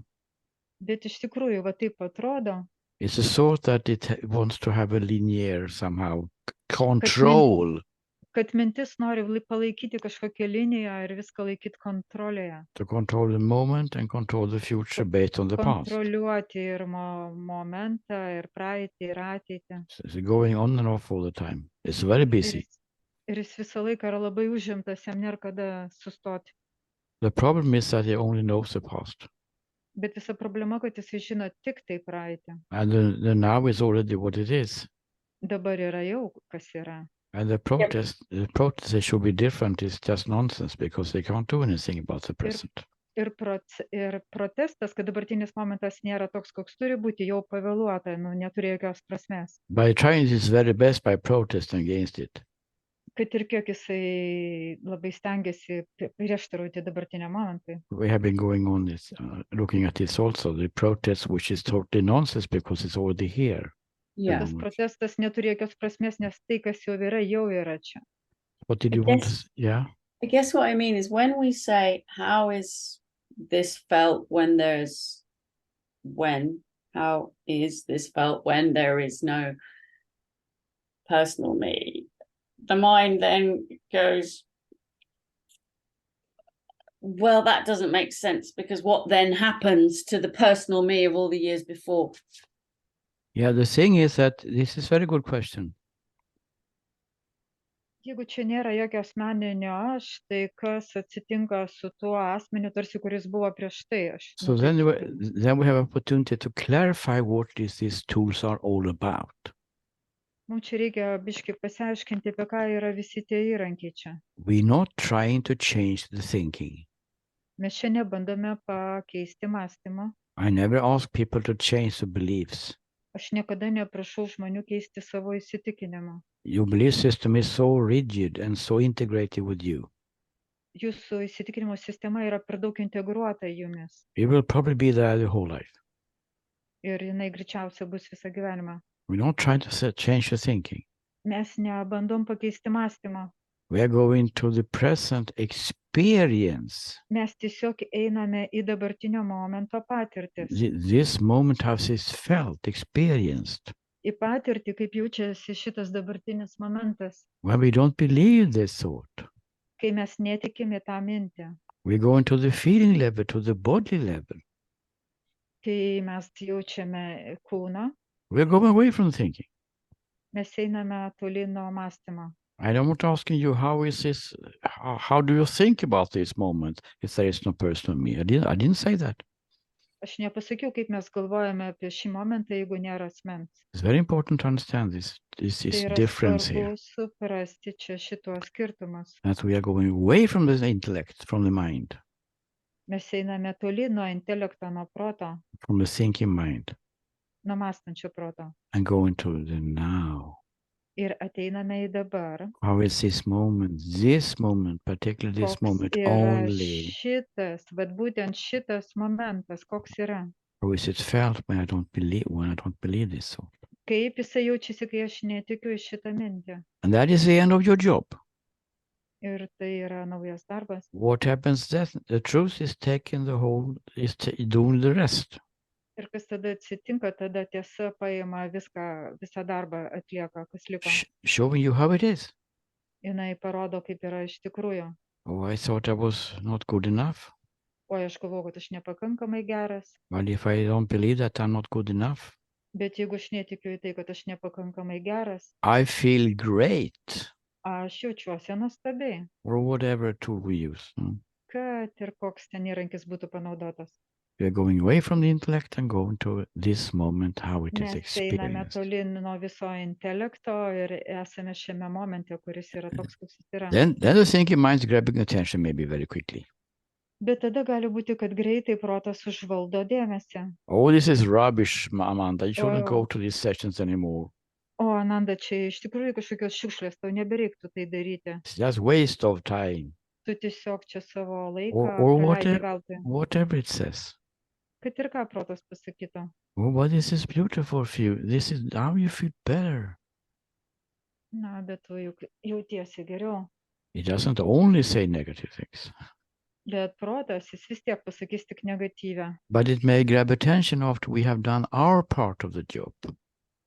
Bet iš tikrųjų, va taip atrodo, It's a sort that it wants to have a linear somehow control. kad mintis nori palaikyti kažkokią liniją ir viską laikyti kontrolėje. To control the moment and control the future based on the past. Kontroliuoti ir momentą, ir praeitį, ir ateitį. So it's going on and off all the time. It's very busy. Ir jis visą laiką yra labai užimtas, jam nėra kada sustoti. The problem is that he only knows the past. Bet visa problema, kad jis žino tik tai praeitį. And the now is already what it is. Dabar yra jau, kas yra. And the protest they should be different is just nonsense because they can't do anything about the present. Ir protestas, kad dabartinis momentas nėra toks, koks turi būti, jau pavėluota, neturi jokios prasmės. By trying his very best by protesting against it. Kad ir kiek jisai labai stengiasi prieštarauti dabartiniam momentui. We have been going on this, looking at this also, the protest, which is totally nonsense because it's already here. Yeah. Tas protestas neturi jokios prasmės, nes tai, kas jau yra čia. What did you want to say? Yeah? I guess what I mean is when we say, how is this felt when how is this felt when there is no personal me? The mind then goes, well, that doesn't make sense because what then happens to the personal me of all the years before? Yeah, the thing is that this is a very good question. Jeigu čia nėra jokio asmeninio aš, tai kas atsitinka su tuo asmeniu, tarsi kuris buvo prieš tai. So then we have opportunity to clarify what these tools are all about. Mums čia reikia biškį pasiaiškinti, apie ką yra visi tie įrankiai čia. We're not trying to change the thinking. Mes čia nebandome pakeisti mąstymą. I never ask people to change the beliefs. Aš niekada neprašau žmonių keisti savo įsitikinimą. Your belief system is so rigid and so integrated with you. Jūsų įsitikinimo sistema yra per daug integruota jumis. You will probably be there the whole life. Ir jinai greičiausiai bus visą gyvenimą. We don't try to change the thinking. Mes nebandom pakeisti mąstymą. We are going to the present experience. Mes tiesiog einame į dabartinio momento patirtis. This moment has is felt, experienced. į patirtį, kaip jaučiasi šitas dabartinis momentas, when we don't believe this thought. kai mes netikime tą mintį, We go into the feeling level, to the body level. kai mes jaučiame kūną, We're going away from thinking. mes einame toli nuo mąstymo. I'm not asking you how is this, how do you think about this moment if there is no person of me? I didn't say that. Aš nepasakiau, kaip mes galvojame apie šį momentą, jeigu nėra asmens. It's very important to understand this Tai yra difference svarbu here. suprasti čia šituos skirtumus. That we are going away from the intellect, from the mind, Mes einame toli nuo intelekto, nuo proto, from the thinking mind, nuo mąstančio proto. and go into the now. Ir ateiname į dabar. How is this moment, particularly this Koks moment yra only? šitas, bet būtent šitas momentas, koks yra. How is it felt when I don't believe this thought? Kaip jisai jaučiasi, kai aš netikiu į šitą mintį. And that is the end of your job. Ir tai yra naujas darbas. What happens then? The truth is taking the whole, doing the rest. Ir kas tada atsitinka, tada tiesa paima viską, visą darbą atlieka, kas liko. Showing you how it is. Jinai parodo, kaip yra iš tikrųjų. Oh, I thought I was not good enough. O aš galvoju, kad aš nepakankamai geras. But if I don't believe that I'm not good enough, Bet jeigu aš netikiu į tai, kad aš nepakankamai geras, I feel great. aš jaučiuosi nuostabiai, Or whatever tool we use. kad ir koks ten įrankis būtų panaudotas. We are going away from the intellect and going to this moment, how it is Mes einame experienced. toli nuo viso intelekto ir esame šiame momente, kuris yra toks, koks jis yra. Then the thinking mind's grabbing attention maybe very quickly. Bet tada gali būti, kad greitai protas užvaldo dėmesį. Oh, this is rubbish, Amanda. You shouldn't Oh. go to these sessions anymore. O, Ananda, čia iš tikrųjų kažkokios šiukšlės, tau nebereiktų tai daryti. It's just waste of time. Tu tiesiog čia savo laiką Or praleidi veltui. whatever it says. Kad ir ką protas pasakytų. Oh, but this is beautiful for you. This is how you feel better. Na, bet tu juk jautiesi geriau. It doesn't only say negative things, Bet protas, jis vis tiek pasakys tik negatyvę. but it may grab attention after we have done our part of the job.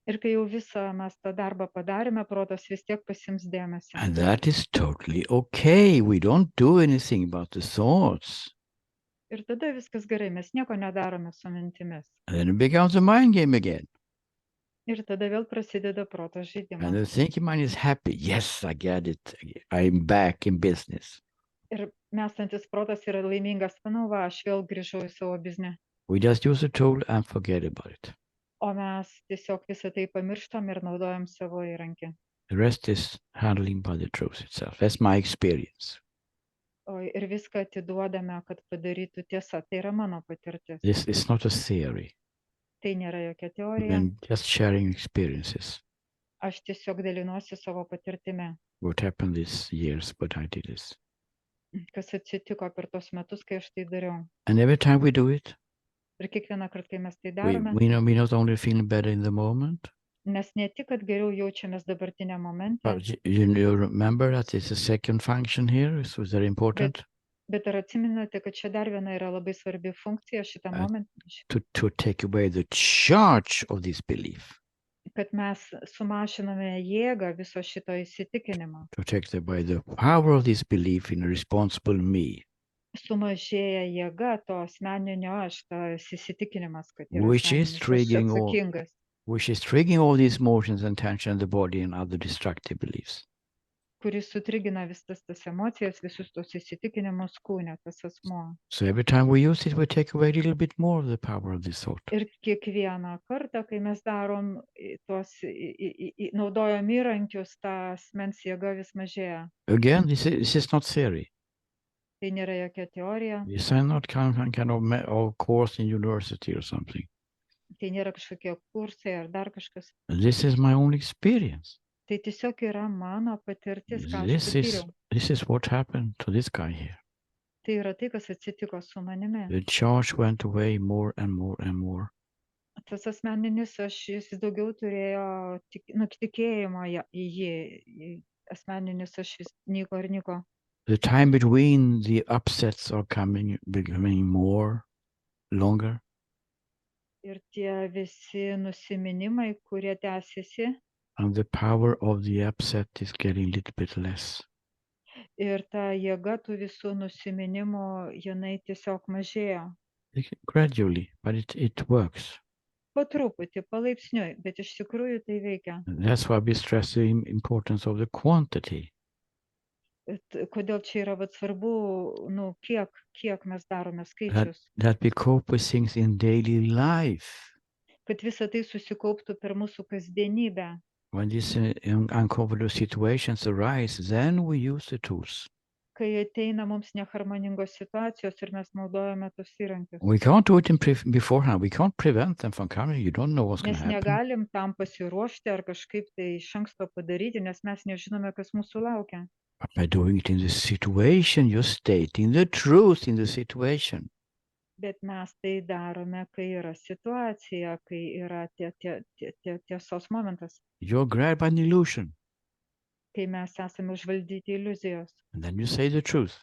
Ir kai jau visą mes tą darbą padarėme, protas vis tiek pasims dėmesį. And that is totally okay. We don't do anything about the thoughts. Ir tada viskas gerai, mes nieko nedarome su mintimis. And then it becomes a mind game again. Ir tada vėl prasideda proto And žaidimas. the thinking mind is happy. Yes, I get it. I'm back in business. Ir mąstantis protas yra laimingas, manau, va, aš vėl grįžau į savo biznį. We just use the tool and forget about it. O mes tiesiog visą tai pamirštam ir naudojam savo įrankį. The rest is handling by the truth itself. That's my experience. O ir viską atiduodame, kad padarytų tiesa. Tai yra mano patirtis. This is not a theory. Tai nėra jokia teorija. I'm just sharing experiences. Aš tiesiog dalinuosi savo patirtimi. What happened these years, but I did this. Kas atsitiko per tos metus, kai aš tai dariau. And every time we do it, Ir kiekvieną kartą, kai mes tai we darome, we not only feel better in the moment, mes ne tik, kad geriau jaučiamės dabartinę momentą, but you remember that there's a second function here, so it's very important bet ar atsimenate, kad čia dar viena yra labai svarbi funkcija šitą momentą, to take away the charge of this belief, kad mes sumažiname jėgą viso šito įsitikinimo. to take away the power of this belief in a responsible me, Sumažėja jėga to asmeninio aš, tas įsitikinimas, kad yra Which is asmeninis aš triggering all- atsakingas, which is triggering all these emotions and tension in the body and other destructive beliefs. kuris sutrigina visas tas emocijas, visus tos įsitikinimus kūne, tas asmuo. So every time we use it, we take away a little bit more of the power of this thought. Ir kiekvieną kartą, kai mes darom naudojam įrankius, ta asmens jėga vis mažėja. Again, this is not theory. Tai nėra jokia teorija, This is not kind of course in university or something. tai nėra kažkokie kursai ar dar kažkas. This is my own experience. Tai tiesiog yra mano patirtis, ką aš This patyriau. is what happened to this guy here. Tai yra tai, kas atsitiko su manimi. The charge went away more and more and more. Tas asmeninis aš, jis daugiau turėjo tikėjimo į jį. Asmeninis aš vis nyko ir nyko. The time between the upsets are becoming more, longer. Ir tie visi nusiminimai, kurie tęsiasi, and the power of the upset is getting a little bit less. ir ta jėga tų visų nusiminimų, jinai tiesiog mažėjo. Gradually, but it works. Po truputį, palaipsniui, bet iš tikrųjų tai veikia. And that's why we stress the importance of the quantity. Kodėl čia yra vat svarbu, kiek mes darome That, skaičius, that we cope with things in daily life. kad visa tai susikauptų per mūsų kasdienybę. When these uncomfortable situations arise, then we use the tools. Kai ateina mums neharmoningos situacijos ir mes naudojame tos įrankius. We can't do it beforehand. We can't prevent them from coming. You don't know what's going Mes to happen. negalim tam pasiruošti ar kažkaip tai iš anksto padaryti, nes mes nežinome, kas mūsų laukia. But by doing it in the situation, you're stating the truth in the situation. Bet mes tai darome, kai yra situacija, kai yra tiesos momentas, You're grabbed by an illusion. kai mes esame užvaldyti iliuzijos. And then you say the truth.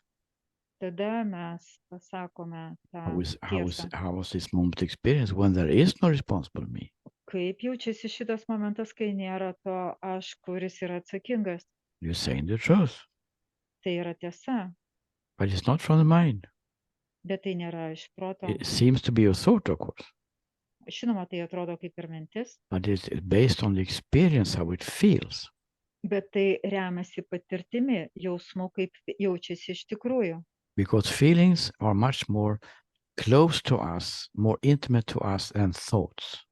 Tada mes pasakome tą tiesą. How was this moment experience when there is no responsible me? Kaip jaučiasi šitas momentas, kai nėra to aš, kuris yra atsakingas. You're saying the truth. Tai yra tiesa, But it's not from the mind. bet tai nėra iš proto. It seems to be a thought, of course. Žinoma, tai atrodo kaip ir mintis, But it's based on the experience, how it feels. bet tai remiasi patirtimi, jausmu, kaip jaučiasi iš tikrųjų. Because feelings are much more close to us, more intimate to us than thoughts.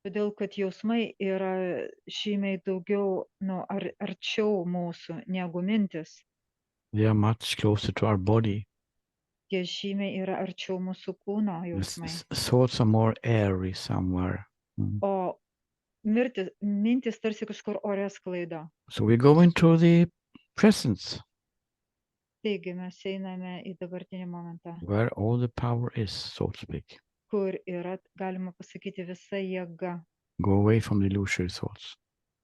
Todėl, kad jausmai yra žymiai daugiau arčiau mūsų negu mintis. They are much closer to our body. Jie žymiai yra arčiau mūsų kūno jausmai. Thoughts are more airy somewhere. O mintis tarsi kažkur ore sklaido. So we go into the presence, Taigi mes einame į dabartinį momentą, where all the power is, so to speak. kur yra, galima pasakyti, visa jėga. Go away from the illusory thoughts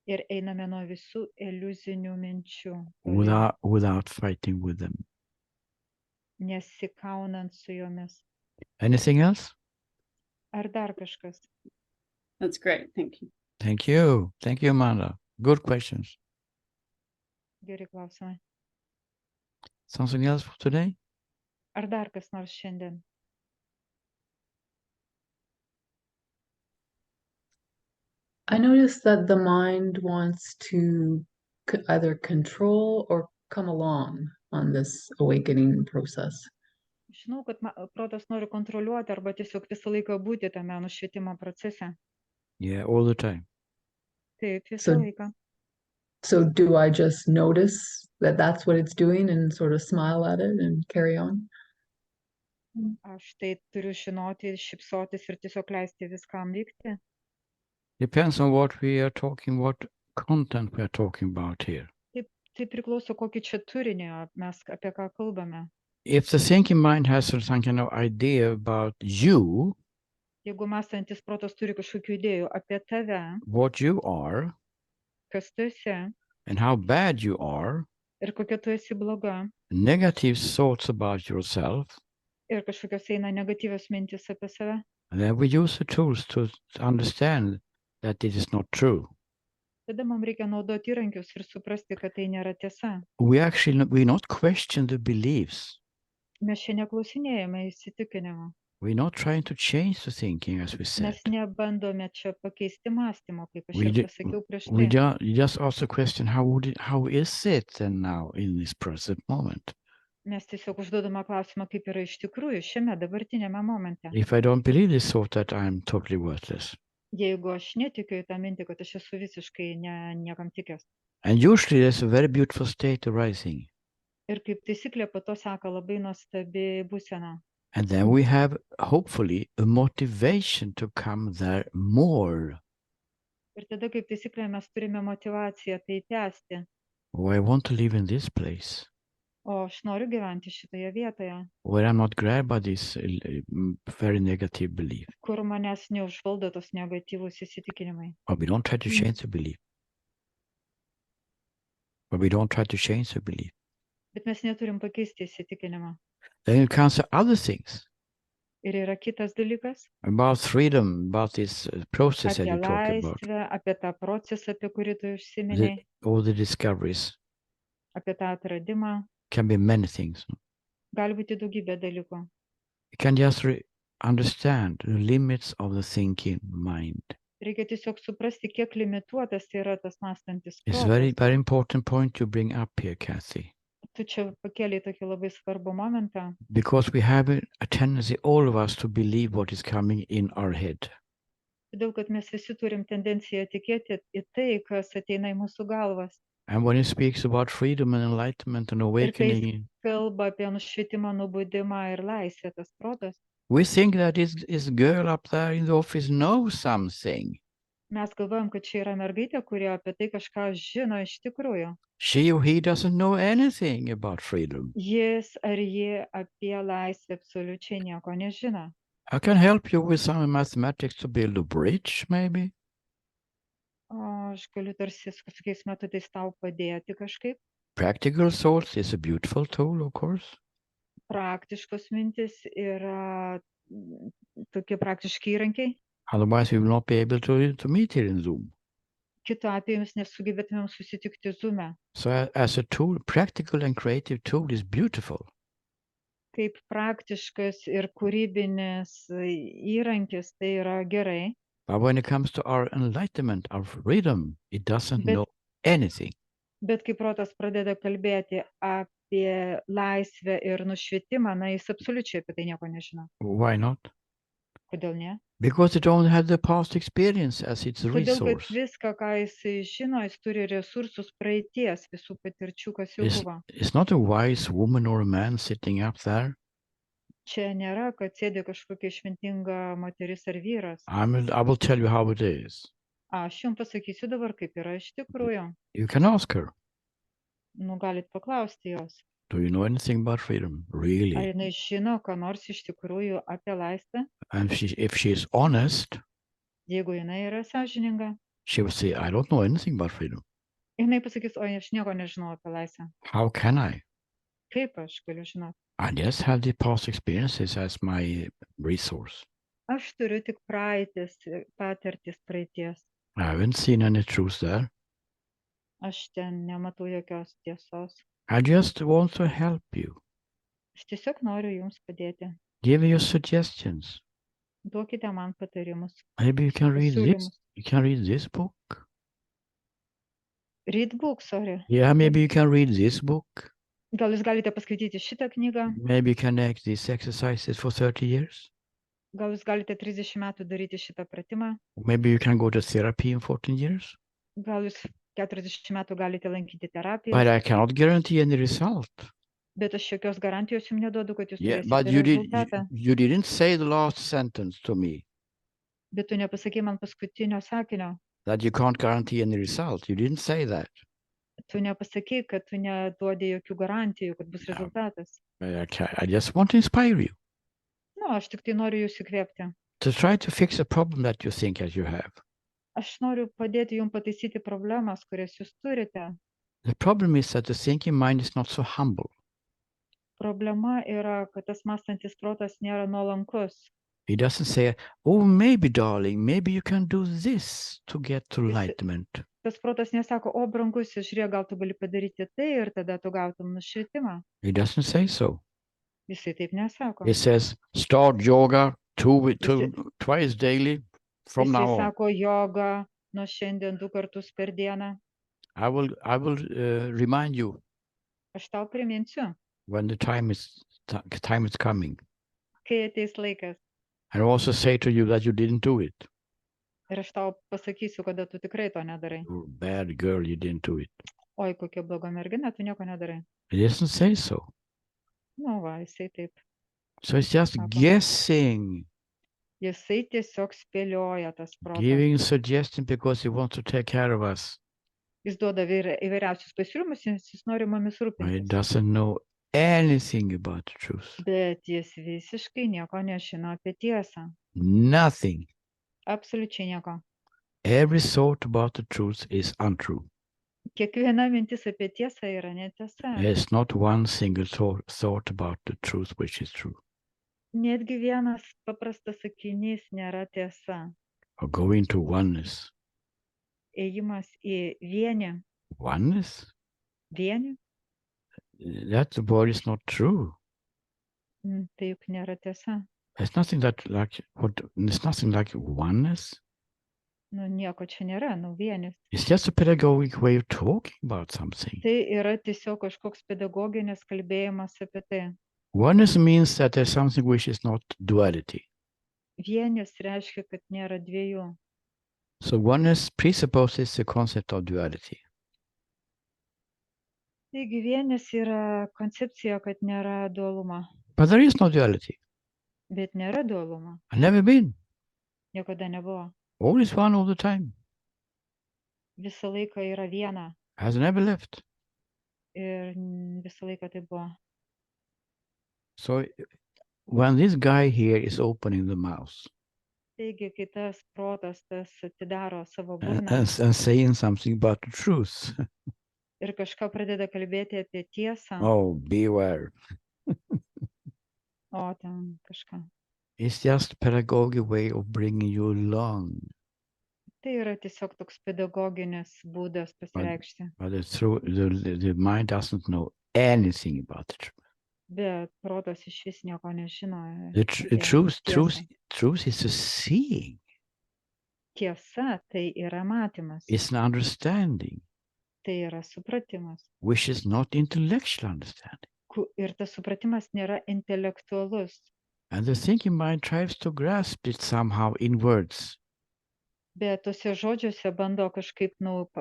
Ir einame nuo visų iliuzinių minčių, without fighting with them. nesikaunant su jomis. Anything else? Ar dar kažkas? That's great. Thank you. Thank you. Thank you, Amanda. Good questions. Geri klausimai. Something else for today? Ar dar kas nors šiandien? I noticed that the mind wants to either control or come along on this awakening process. Žinau, kad protas nori kontroliuoti arba tiesiog visą laiką būti tame nušvietimo procese. Yeah, all the time. Taip, visą So- laiką. So do I just notice that that's what it's doing and sort of smile at it and carry on? Aš tai turiu žinoti, šypsotis ir tiesiog leisti viskam vykti. Depends on what we are talking, what content we are talking about here. Tai priklauso, kokį čia turinį mes apie ką kalbame. If the thinking mind has some kind of idea about you, Jeigu mąstantis protas turi kažkokių idėjų apie tave, what you are, kas tu esi and how bad you are, ir kokia tu esi bloga, negative thoughts about yourself, ir kažkokios eina negatyvios mintis apie save, and then we use the tools to understand that it is not true. tada mums reikia naudoti įrankius ir suprasti, kad tai nėra tiesa. We not question the beliefs. Mes čia neklausinėjame įsitikinimo. We're not trying to change the thinking, as we said. Mes nebandome čia pakeisti mąstymo, kaip aš We jau ju- pasakiau prieš We tai. you just ask the question, how is it then now in this present moment? Mes tiesiog užduodame klausimą, kaip yra iš tikrųjų šiame dabartinėme momente. If I don't believe this thought that I'm totally worthless. Jeigu aš netikiu į tą mintį, kad aš esu visiškai niekam tikęs. And usually there's a very beautiful state arising. Ir kaip taisyklė, po to seka labai nuostabi būsena. And then we have, hopefully, a motivation to come there more. Ir tada, kaip taisyklė, mes turime motivaciją tai tęsti. Oh, I want to live in this place O aš noriu gyventi šitoje vietoje, where I'm not grabbed by this very negative belief. kur manęs neužvaldo tos negatyvūs įsitikinimai. But we don't try to change the belief. Bet mes neturim pakeisti įsitikinimą. Then it comes to other things. Ir yra kitas dalykas about freedom, about this process that apie you talk about, laisvę, apie tą procesą, apie kurį tu užsiminei, all the discoveries. apie tą atradimą. Can be many things. Gali būti daugybė dalykų. You can just understand the limits of the thinking mind. Reikia tiesiog suprasti, kiek limituotas tai yra tas mąstantis It's protas. very important point you bring up here, Kathy, Tu čia pakėlei tokį labai svarbų momentą, because we have a tendency, all of us, to believe what is coming in our head. todėl kad mes visi turim tendenciją tikėti į tai, kas ateina į mūsų galvas. And when he speaks about freedom and enlightenment and Ir kai jis awakening, kalba apie nušvitimą, nubudimą ir laisvę, tas protas, we think that this girl up there in the office knows something. mes galvojam, kad čia yra mergaitė, kuri apie tai kažką žino iš tikrųjų. She or he doesn't know anything about freedom. Jis ar ji apie laisvę absoliučiai nieko nežino. I can help you with some mathematics to build a bridge, maybe. O aš galiu tarsi su kažkokiais metodais tau padėti kažkaip. Practical thoughts is a beautiful tool, of course. Praktiškos mintis yra tokie praktiški įrankiai. Otherwise, we will not be able to meet here in Zoom. Kitu atveju mes nesugebėtumėm susitikti Zoom'e. So as a tool, practical and creative tool is beautiful. Kaip praktiškas ir kūrybinis įrankis, tai yra gerai. But when it comes to our enlightenment, our freedom, it doesn't Bet- know anything. Bet kai protas pradeda kalbėti apie laisvę ir nušvitimą, na, jis absoliučiai apie tai nieko nežino. Why not? Kodėl ne? Because it only had the past experience as its Todėl, kad resource. viską, ką jisai žino, jis turi resursus praeities, visų patirčių, kas jau It's, buvo. it's not a wise woman or a man sitting up there. Čia nėra, kad sėdi kažkokia išmintinga moteris ar vyras. I will tell you how it is. Aš jums pasakysiu dabar, kaip yra iš tikrųjų. You can ask her, Nu, galit paklausti jos. do you know anything about freedom? Ar Really? jinai žino, ką nors iš tikrųjų apie laisvę? And if she is honest, Jeigu jinai yra sąžininga, she will say, I don't know anything about freedom. jinai pasakys, oi, aš nieko nežinau apie laisvę. How can I? Kaip aš galiu žinoti? I just have the past experiences as my resource. Aš turiu tik praeitis, patirtis praeities. I haven't seen any truth there. Aš ten nematau jokios tiesos. I just want to help you. Aš tiesiog noriu jums padėti. Give you suggestions. Duokite man patarimus. Maybe you can read this. Pasiūlymus. You can read this book. Read book, sorry. Yeah, maybe you can read this book. Gal jūs galite paskaityti šitą knygą? Maybe you can act these exercises for 30 years. Gal jūs galite 30 metų daryti šitą pratimą? Maybe you can go to therapy in 14 years. Gal jūs 40 metų galite lankyti terapiją? But I cannot guarantee any result. Bet aš jokios garantijos jums neduodu, kad jūs Yeah, turėsite but rezultatą. you didn't say the last sentence to me Bet tu nepasakei man paskutinio sakinio. that you can't guarantee any result. You didn't say that. Tu nepasakei, kad tu neduodi jokių garantijų, kad bus Yeah. rezultatas. I just want to inspire you Nu, aš tik tai noriu jūs įkvėpti. to try to fix a problem that you think that you have. Aš noriu padėti jums pataisyti problemas, kurias jūs turite. The problem is that the thinking mind is not so humble. Problema yra, kad tas mąstantis protas nėra nuolankus. He doesn't say, oh, maybe, darling, maybe you can do this to get to Jis- enlightenment. Tas protas nesako, o brangusis, žiūrėk, gal tu gali padaryti tai ir tada tu gautum nušvitimą. He doesn't say so. Jisai taip nesako. He says, start yoga twice daily from Jisai now on. sako joga nuo šiandien 2 kartus per dieną. I will remind you Aš tau priminsiu, when the time is coming. kai ateis laikas. And also say to you that you didn't do it. Ir aš tau pasakysiu, kada tu tikrai to nedarai. You bad girl, you didn't do it. Oi, kokia bloga mergina, tu nieko nedarai. He doesn't say so. Nu va, jisai taip. So it's just Sako. guessing, Jisai tiesiog spėlioja tas protas. giving suggestion because he wants to take care of us. Jis duoda įvairiausius pasiūlymus, nes jis nori mumis But he rūpintis. doesn't know anything about the truth. Bet jis visiškai nieko nežino apie tiesą. Nothing. Absoliučiai nieko. Every thought about the truth is untrue. Kiekviena mintis apie tiesą yra netiesa. There's not one single thought about the truth which is true. Netgi vienas paprastas sakinys nėra tiesa. or go into oneness. Ėjimas į vienį, Oneness? vienį, That word is not true. tai juk nėra tiesa. There's nothing there's nothing like oneness. Nu, nieko čia nėra, vienis. It's just a pedagogic way of talking about something. Tai yra tiesiog kažkoks pedagoginis kalbėjimas apie tai. Oneness means that there's something which is not duality. Vienis reiškia, kad nėra dviejų. So oneness presupposes the concept of duality. Taigi vienis yra koncepcija, kad nėra dualumo. But there is no duality. Bet nėra dualumo. I've never been. Niekada nebuvo. All is one all the time. Visą laiką yra viena. Has never left. Ir visą laiką tai buvo. So when this guy here is opening the mouth Taigi, kai tas protas, tas atidaro savo and, burną and saying something about the truth, ir kažką pradeda kalbėti apie tiesą, oh, beware. o ten kažką. It's just a pedagogic way of bringing you along. Tai yra tiesiog toks pedagoginis būdas pasireikšti. But the mind doesn't know anything about the truth. Bet protas iš vis nieko nežino. The apie truth is a seeing. Tiesa tai yra matymas. It's an understanding, Tai yra supratimas. which is not intellectual understanding. Ir tas supratimas nėra intelektualus. And the thinking mind tries to grasp it somehow in words. Bet tuose žodžiuose bando kažkaip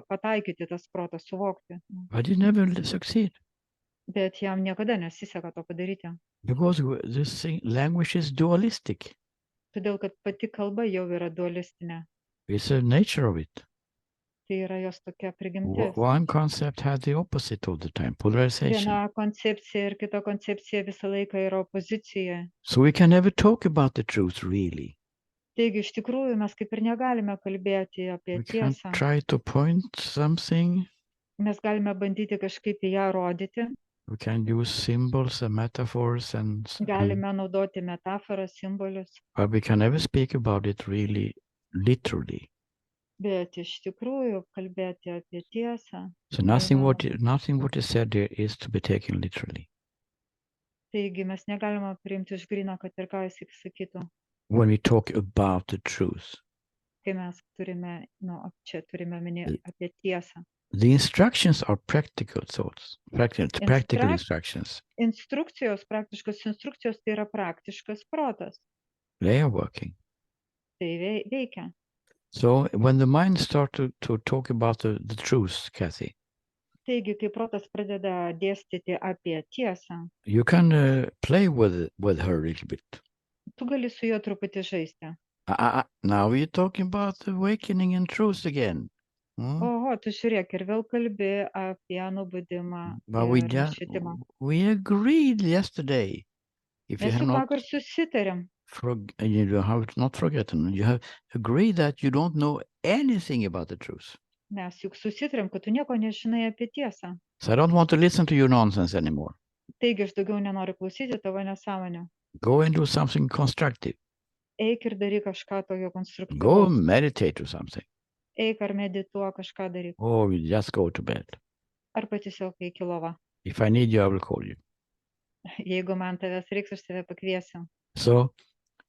pataikyti tas protas, suvokti. But it never succeeds. Bet jam niekada nesiseka to padaryti. Because this language is dualistic. Todėl, kad pati kalba jau yra dualistinė. It's the nature of it. Tai yra jos tokia prigimtis. One concept has the opposite all the time, polarization. Viena koncepcija ir kita koncepcija visą laiką yra opozicija. So we can never talk about the truth really. Taigi, iš tikrųjų, mes kaip ir negalime kalbėti apie We can tiesą. try to point something. Mes galime bandyti kažkaip į ją rodyti. We can use symbols and metaphors Galime naudoti metaforas, simbolius. but we can never speak about it really literally. Bet iš tikrųjų kalbėti apie tiesą. So nothing what is said there is to be taken literally. Taigi mes negalime priimti iš gryno, kad ir ką jis sakytų. When we talk about the truth, Kai mes turime, čia turime minėti apie tiesą. the instructions are practical thoughts, practical instructions. Instrukcijos, praktiškos instrukcijos tai yra praktiškas protas. They are working. Tai veikia. So when the mind starts to talk about the truth, Kathy, Taigi, kai protas pradeda dėstyti apie tiesą, you can play with her a little bit. tu gali su juo truputį žaisti. Now we're talking about awakening and truth again. Oho, tu žiūrėk, ir vėl kalbi apie nubudimą But ir nušvitimą. we agreed yesterday. If you Mes have juk not vakar susitarėm. you have not forgotten, you have agreed that you don't know anything about the truth. Mes juk susitarėm, kad tu nieko nežinai apie tiesą. So I don't want to listen to your nonsense anymore. Taigi, aš daugiau nenoriu klausyti tavo nesąmonę. Go and do something constructive. Eik ir daryk kažką tokio Go konstruktyvaus. meditate or something. Eik ar medituok, kažką daryk. Or you just go to bed. Arba tiesiog eik į lovą. If I need you, I will call you. Jeigu man tavęs reiks, aš tave pakviesiu. So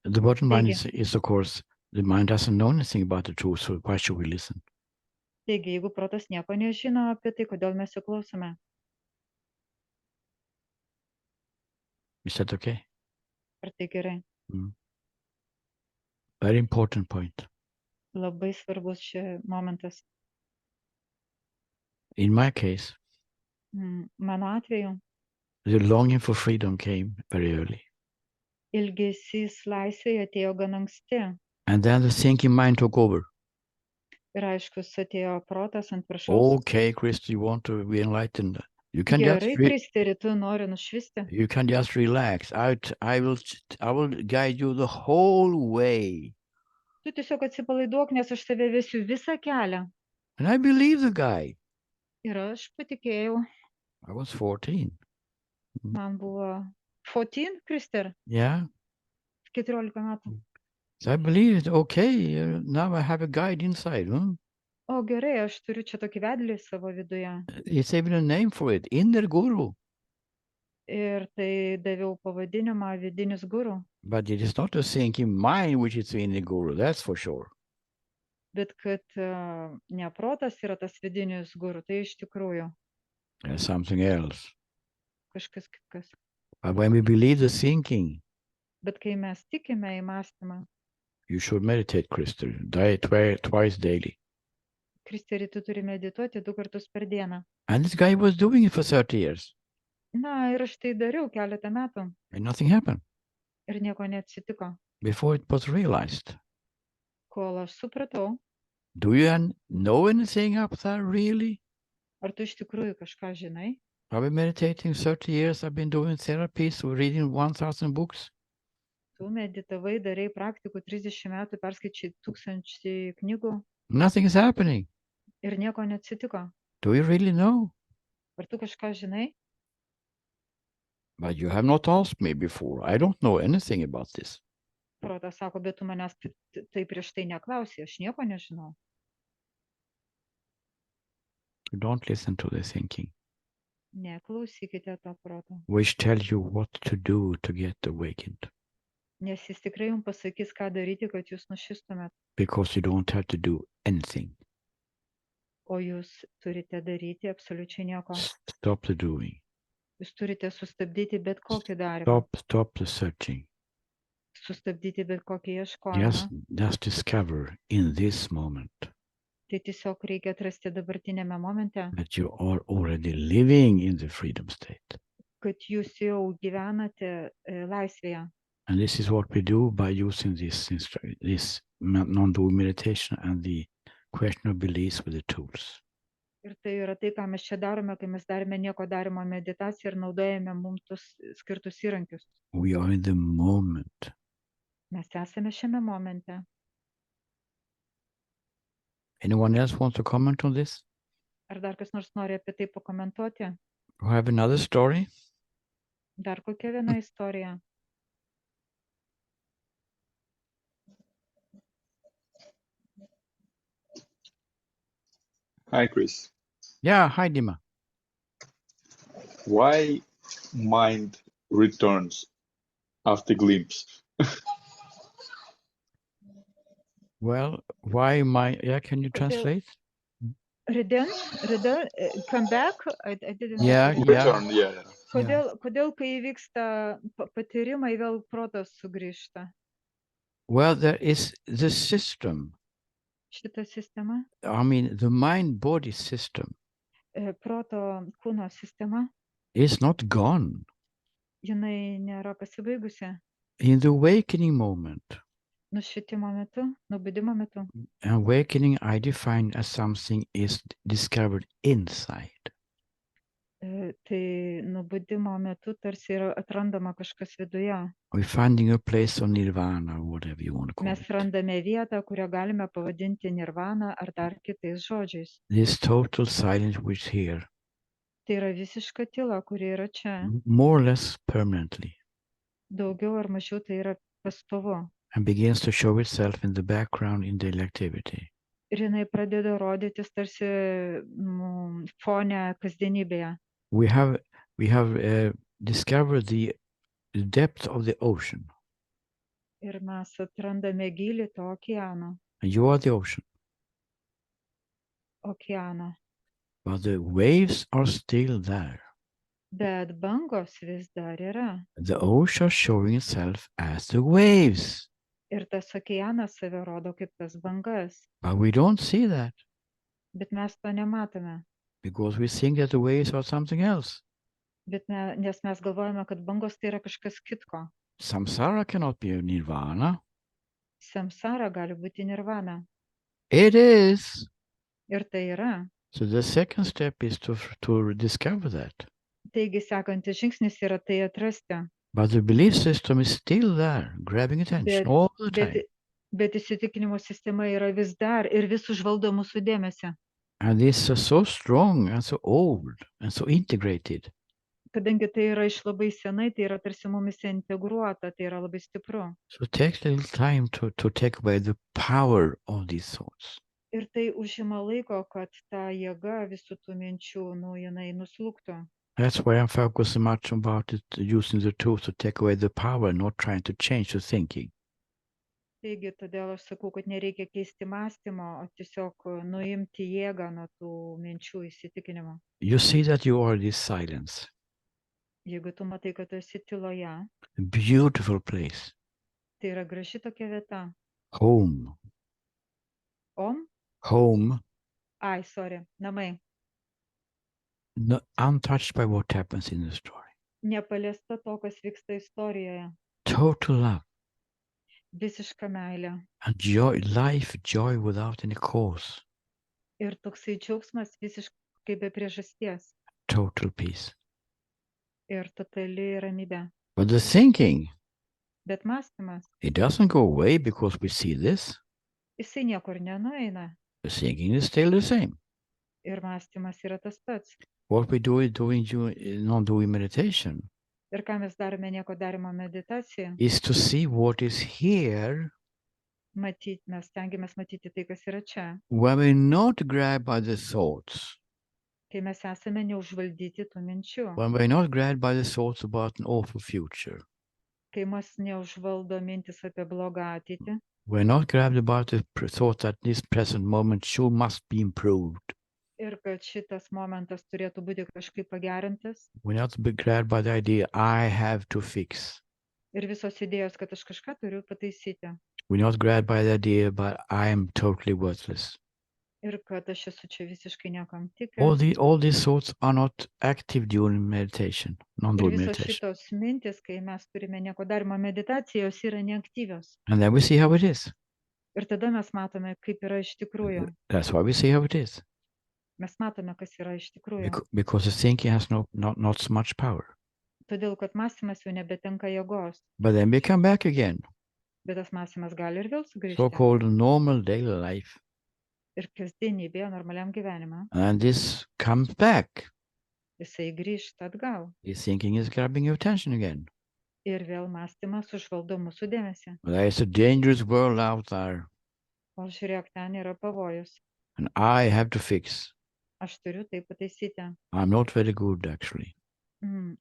the bottom line Taigi. is, of course, the mind doesn't know anything about the truth, so why should we listen? Taigi, jeigu protas nieko nežino apie tai, kodėl mes jų klausome? Is that okay? Ar tai gerai? Very important point. Labai svarbus šis momentas. In my case, Mano atveju, the longing for freedom came very early. ilgesys laisvėje atėjo gan anksti. And then the thinking mind took over. Ir aiškus, atėjo protas ant viršaus. Okay, Christy, you want to be enlightened. You can Gerai, Kristeri, tu nori nušvisti. you can just relax. I will guide you the whole way. Tu tiesiog atsipalaiduok, nes aš tave vesiu visą kelią. And I believe the guy. Ir aš patikėjau. I was 14. Man buvo 14, Krister? Yeah. 14 metų. So I believe, okay, now I have a guide inside. O gerai, aš turiu čia tokį vedlį savo viduje. It's even a name for it, inner guru. Ir tai daviau pavadinimą vidinis guru. But it is not a thinking mind which is the inner guru, that's for sure. Bet kad ne protas yra tas vidinis guru, tai iš tikrųjų There's something else. kažkas kitkas. But when we believe the thinking, Bet kai mes tikime į mąstymą, you should meditate, Crystal, twice daily. Kristeri, tu turi medituoti 2 kartus per dieną. And this guy was doing it for 30 years. Na, ir aš tai dariau keletą metų And nothing happened ir nieko neatsitiko. before it was realized. Kol aš supratau, Do you know anything up there, really? ar tu iš tikrųjų kažką žinai? I've been meditating 30 years. I've been doing therapies, reading 1,000 books. Tu meditavai, darai praktikų 30 metų, perskaičiai 1000 knygų Nothing is happening. ir nieko neatsitiko. Do you really know? Ar tu kažką žinai? But you have not asked me before. I don't know anything about this. Protas sako, bet tu manęs tai prieš tai neklausai, aš nieko nežinau. Don't listen to the thinking, Neklausykite to proto, which tells you what to do to get awakened. nes jis tikrai jums pasakys, ką daryti, kad jūs nušistumėt, Because you don't have to do anything. o jūs turite daryti absoliučiai nieko. Stop the doing. Jūs turite sustabdyti bet kokį darimą, Stop the searching. sustabdyti bet kokį ieškojimą. Just discover in this moment Tai tiesiog reikia atrasti dabartinėme momente, that you are already living in the freedom state. kad jūs jau gyvenate laisvėje. And this is what we do by using this non-dual meditation and the question of beliefs with the tools. Ir tai yra tai, ką mes čia darome, kai mes darome nieko darimo meditaciją ir naudojame mums tus skirtus įrankius. We are in the moment. Mes esame šiame momente. Anyone else want to comment on this? Ar dar kas nors nori apie tai pakomentuoti? I have another story. Dar kokia viena istorija? Hi, Chris. Yeah, hi Dima. Why mind returns after glimpse? Well, why can you translate? Return, come back? I didn't Yeah, Return, yeah. Kodėl kai įvyksta patyrimai, vėl protas sugrįžta? Well, there is the system. Šita sistema, I mean, the mind-body system proto kūno sistema, is not gone. jinai nėra pasibaigusi. In the awakening moment, Nušvitimo metu, nubudimo metu. awakening I define as something is discovered inside. Tai nubudimo metu tarsi yra atrandama kažkas viduje. We're finding a place of nirvana, or whatever you want to call Mes it. randame vietą, kurią galime pavadinti nirvana ar dar kitais žodžiais. This total silence which is here, Tai yra visiška tyla, kuri yra čia. more or less permanently, Daugiau ar mažiau tai yra pastovu. and begins to show itself in the background in daily activity. Ir jinai pradeda rodytis tarsi fone kasdienybėje. We have discovered the depth of the ocean, Ir mes atrandame gilį to okeano. and you are the ocean. But the waves are still there. Bet bangos vis dar yra. The ocean showing itself as the waves. Ir tas okeanas save rodo kaip tas bangas. But we don't see that Bet mes to nematome. because we think that the waves are something else. Nes mes galvojame, kad bangos tai yra kažkas kitko. Samsara cannot be a nirvana. Samsara gali būti nirvana. It is. Ir tai yra. So the second step is to discover that. Taigi sekantis žingsnis yra tai atrasti. But the belief system is still there, grabbing attention all the time. Bet įsitikinimo sistema yra vis dar ir vis užvaldo mūsų dėmesį. And this is so strong and so old and so integrated. Kadangi tai yra iš labai senai, tai yra tarsi mumis integruota, tai yra labai stipru. So it takes a little time to take away the power of these thoughts. Ir tai užima laiko, kad ta jėga visų tų minčių, jinai nuslūgtų. That's why I'm focusing much about it, using the tools to take away the power, not trying to change the thinking. Taigi, todėl aš sakau, kad nereikia keisti mąstymo, o tiesiog nuimti jėgą nuo tų minčių įsitikinimo. You see that you are this silence, Jeigu tu matai, kad tu esi tyloje, a beautiful place, tai yra graži tokia vieta. home, home, Sorry, namai. no, untouched by what happens in the story. Nepaliesta to, kas vyksta istorijoje. Total love Visiška meilė. and joy, life, joy without any cause, Ir toksai džiaugsmas visiškai be priežasties. total peace. Ir totali ramybė. But the thinking, Bet mąstymas, it doesn't go away because we see this. jisai niekur nenueina. The thinking is still the same. Ir mąstymas yra tas pats. What we do not doing meditation Ir ką mes darome nieko darimo meditaciją, is to see what is here mes stengiamės matyti tai, kas yra čia. when we're not grabbed by the thoughts, Kai mes esame neužvaldyti tų minčių. when we're not grabbed by the thoughts about an awful future, Kai mus neužvaldo mintis apie blogą ateitį. we're not grabbed about the thought that this present moment must be improved. Ir kad šitas momentas turėtų būti kažkaip pagerintas. We're not grabbed by the idea I have to fix. Ir visos idėjos, kad aš kažką turiu pataisyti. We're not grabbed by the idea but I am totally worthless. Ir kad aš esu čia visiškai niekam tikęs. All these thoughts are not active during meditation, Ir non-doing visos meditation. šitos mintis, kai mes turime nieko darimo meditaciją, jos yra neaktyvios. And then we see how it is. Ir tada mes matome, kaip yra iš tikrųjų. That's why we see how it is. Mes matome, kas yra iš tikrųjų. Because the thinking has not so much power. Todėl, kad mąstymas jau nebetenka jėgos. But then we come back again. Bet tas mąstymas gali ir vėl sugrįžti. So-called normal daily life. Ir kasdienybėje, normaliam gyvenime. And this comes back. Jisai grįžta atgal. The thinking is grabbing your attention again. Ir vėl mąstymas užvaldo mūsų dėmesį. There is a dangerous world out there. O žiūrėk, ten yra pavojus. And I have to fix. Aš turiu tai pataisyti. I'm not very good actually.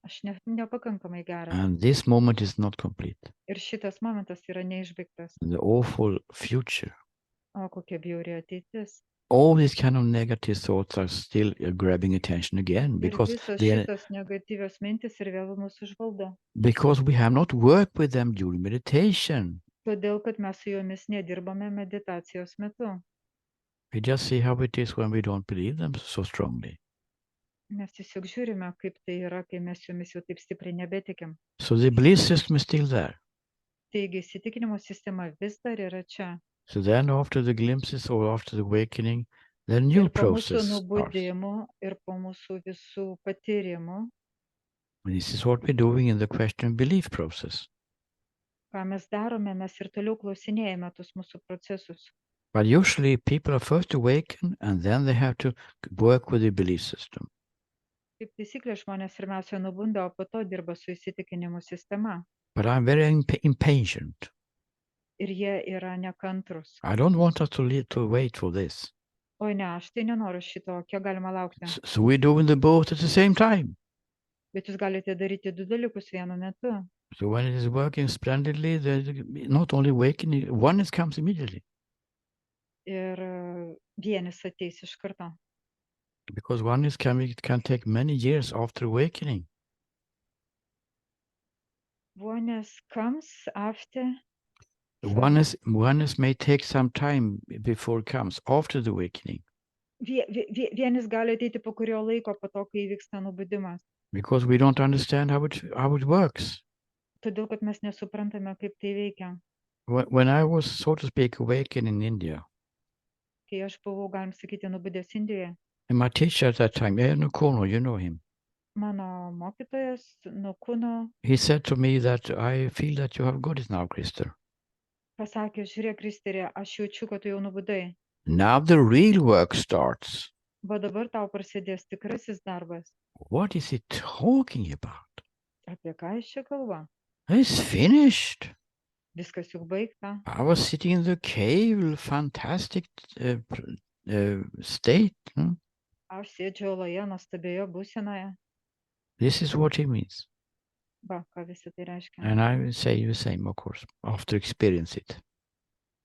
Aš nepakankamai geras. And this moment is not complete. Ir šitas momentas yra neišbaigtas. The awful future. O kokia bjauri ateitis. All these kind of negative thoughts are still grabbing attention again because visos šitos negatyvios mintis ir vėl mūsų užvaldo. Because we have not worked with them during meditation. Todėl, kad mes su jomis nedirbame meditacijos metu. We just see how it is when we don't believe them so strongly. Mes tiesiog žiūrime, kaip tai yra, kai mes jomis jau taip stipriai nebetikim. So the belief system is still there. Taigi, įsitikinimo sistema vis dar yra čia. So then after the glimpses or after the awakening, the new process Ir po mūsų starts. nubudimų, ir po mūsų visų patyrimų. And this is what we're doing in the question and belief process. Ką mes darome, mes ir toliau klausinėjame tus mūsų procesus. But usually people are first awakened and then they have to work with the belief system. Kaip taisyklė, žmonės pirmiausia nubunda, o po to dirba su įsitikinimu sistema. But I'm very impatient. Ir jie yra nekantrus. I don't want us to wait for this. Oi ne, aš tai nenoriu šito, kiek galima laukti. So we're doing the both at the same time. Bet jūs galite daryti du dalykus vienu metu. So when it is working splendidly, not only awakening, oneness comes immediately. Ir vienis ateis iš karto. Because oneness can take many years after awakening. Oneness comes after. Oneness may take some time before it comes, after the awakening. Vienis gali ateiti po kurio laiko, po to, kai įvyksta nubudimas. Because we don't understand how it works. Todėl, kad mes nesuprantame, kaip tai veikia. When I was, so to speak, awakened in India, Kai aš buvau, galim sakyti, nubudęs Indijoje, and my teacher at that time, Nukono, you know him, mano mokytojas Nukuno he said to me that I feel that you have got it now, Krister. pasakė, žiūrėk, Kristerė, aš jaučiu, kad tu jau nubudai. Now the real work starts. Va dabar tau prasidės tikrasis darbas. What is he talking about? Apie ką jis čia kalba? It's finished. Viskas juk baigta. I was sitting in the cave, fantastic state. Aš sėdžiu oloje nuostabioje būsenoje. This is what he means. Va, ką visi tai reiškia. And I will say the same, of course, after experience it.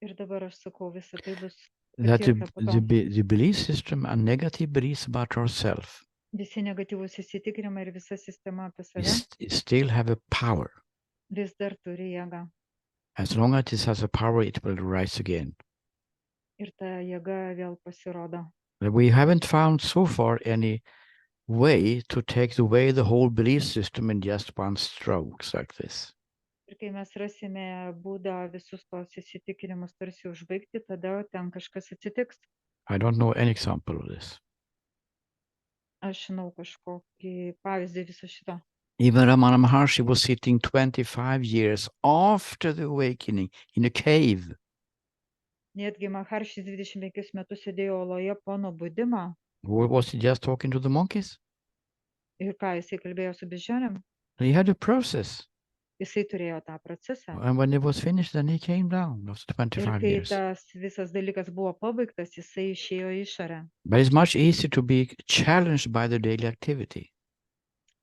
Ir dabar aš sakau, visa tai bus That patirta po to. the belief system and negative beliefs about ourselves Visi negatyvūs įsitikinimai ir visa sistema apie save still have a power. vis dar turi jėgą. As long as it has a power, it will rise again. Ir ta jėga vėl pasirodo. But we haven't found so far any way to take away the whole belief system in just one stroke like this. Ir kai mes rasime būdą visus tos įsitikinimus tarsi užbaigti, tada ten kažkas atsitiks. I don't know any example of this. Aš žinau kažkokį pavyzdį viso šito. Even Ramana Maharshi was sitting 25 years after the awakening in a cave. Netgi Maharšis 25 metus sėdėjo oloje po nubudimo. Was he just talking to the monkeys? Ir ką jisai kalbėjo su beždžionėm? He had a process. Jisai turėjo tą procesą. And when it was finished, then he came down after Ir 25 kai years. tas visas dalykas buvo pabaigtas, jisai išėjo į išorę. But it's much easier to be challenged by the daily activity.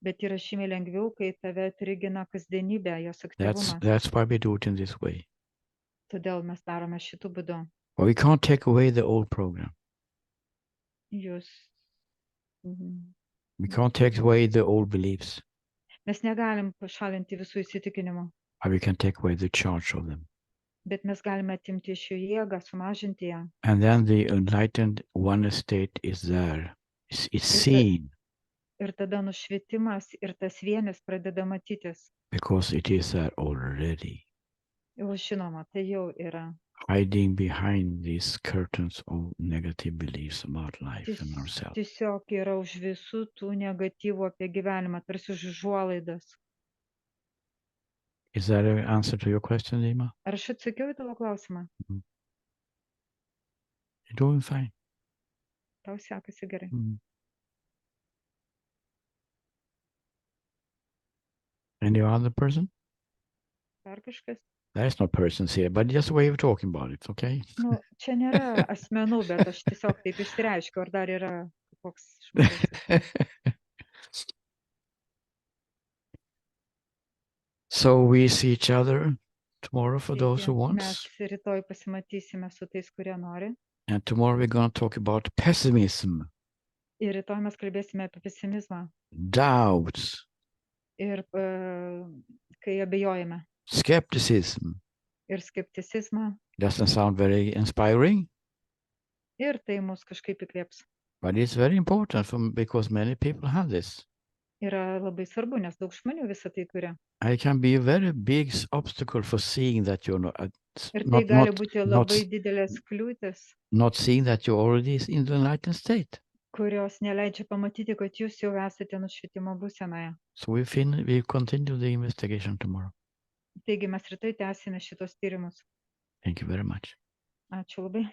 Bet yra žymiai lengviau, kai tave trigina kasdienybė, jos aktyvumas. That's why we do it in this way. Todėl mes darome šitų būdų. But we can't take away the old program. Jūs. We can't take away the old beliefs, Mes negalim pašalinti visų įsitikinimų, but we can take away the charge of them. bet mes galime atimti iš jų jėgą, sumažinti ją. And then the enlightened one state is there. It's seen Ir tada nušvitimas ir tas vienis pradeda matytis. because it is there already, Jau žinoma, tai jau yra. hiding behind these curtains of negative beliefs about life and ourselves. Tiesiog yra už visų tų negatyvų apie gyvenimą, tarsi už užuolaidas. Is that an answer to your question, Lima? Ar aš atsakiau į tavo klausimą? You're doing fine. Tau sekasi gerai. Any other person? Dar kažkas? There's no persons here, but just a way of talking about it, okay? Nu, čia nėra asmenų, bet aš tiesiog taip išsireiškiu, ar dar yra koks žmogus. So we see each other tomorrow for those who want. Mes rytoj pasimatysime su tais, kurie nori. And tomorrow we're going to talk about pessimism, Ir rytoj mes kalbėsime apie pesimizmą. doubts, Ir kai abejojame. skepticism. Ir skepticizmą. Doesn't sound very inspiring, Ir tai mus kažkaip įkvėps. but it's very important because many people have this. Yra labai svarbu, nes daug žmonių visą tai turi. And it can be a very big obstacle for seeing that you're Ir tai gali būti labai didelės kliūtis, not seeing that you're already in the enlightened state. kurios neleidžia pamatyti, kad jūs jau esate nušvitimo būsenoje. So we continue the investigation tomorrow. Taigi mes rytoj tęsime šitos tyrimus. Thank you very much. Ačiū labai.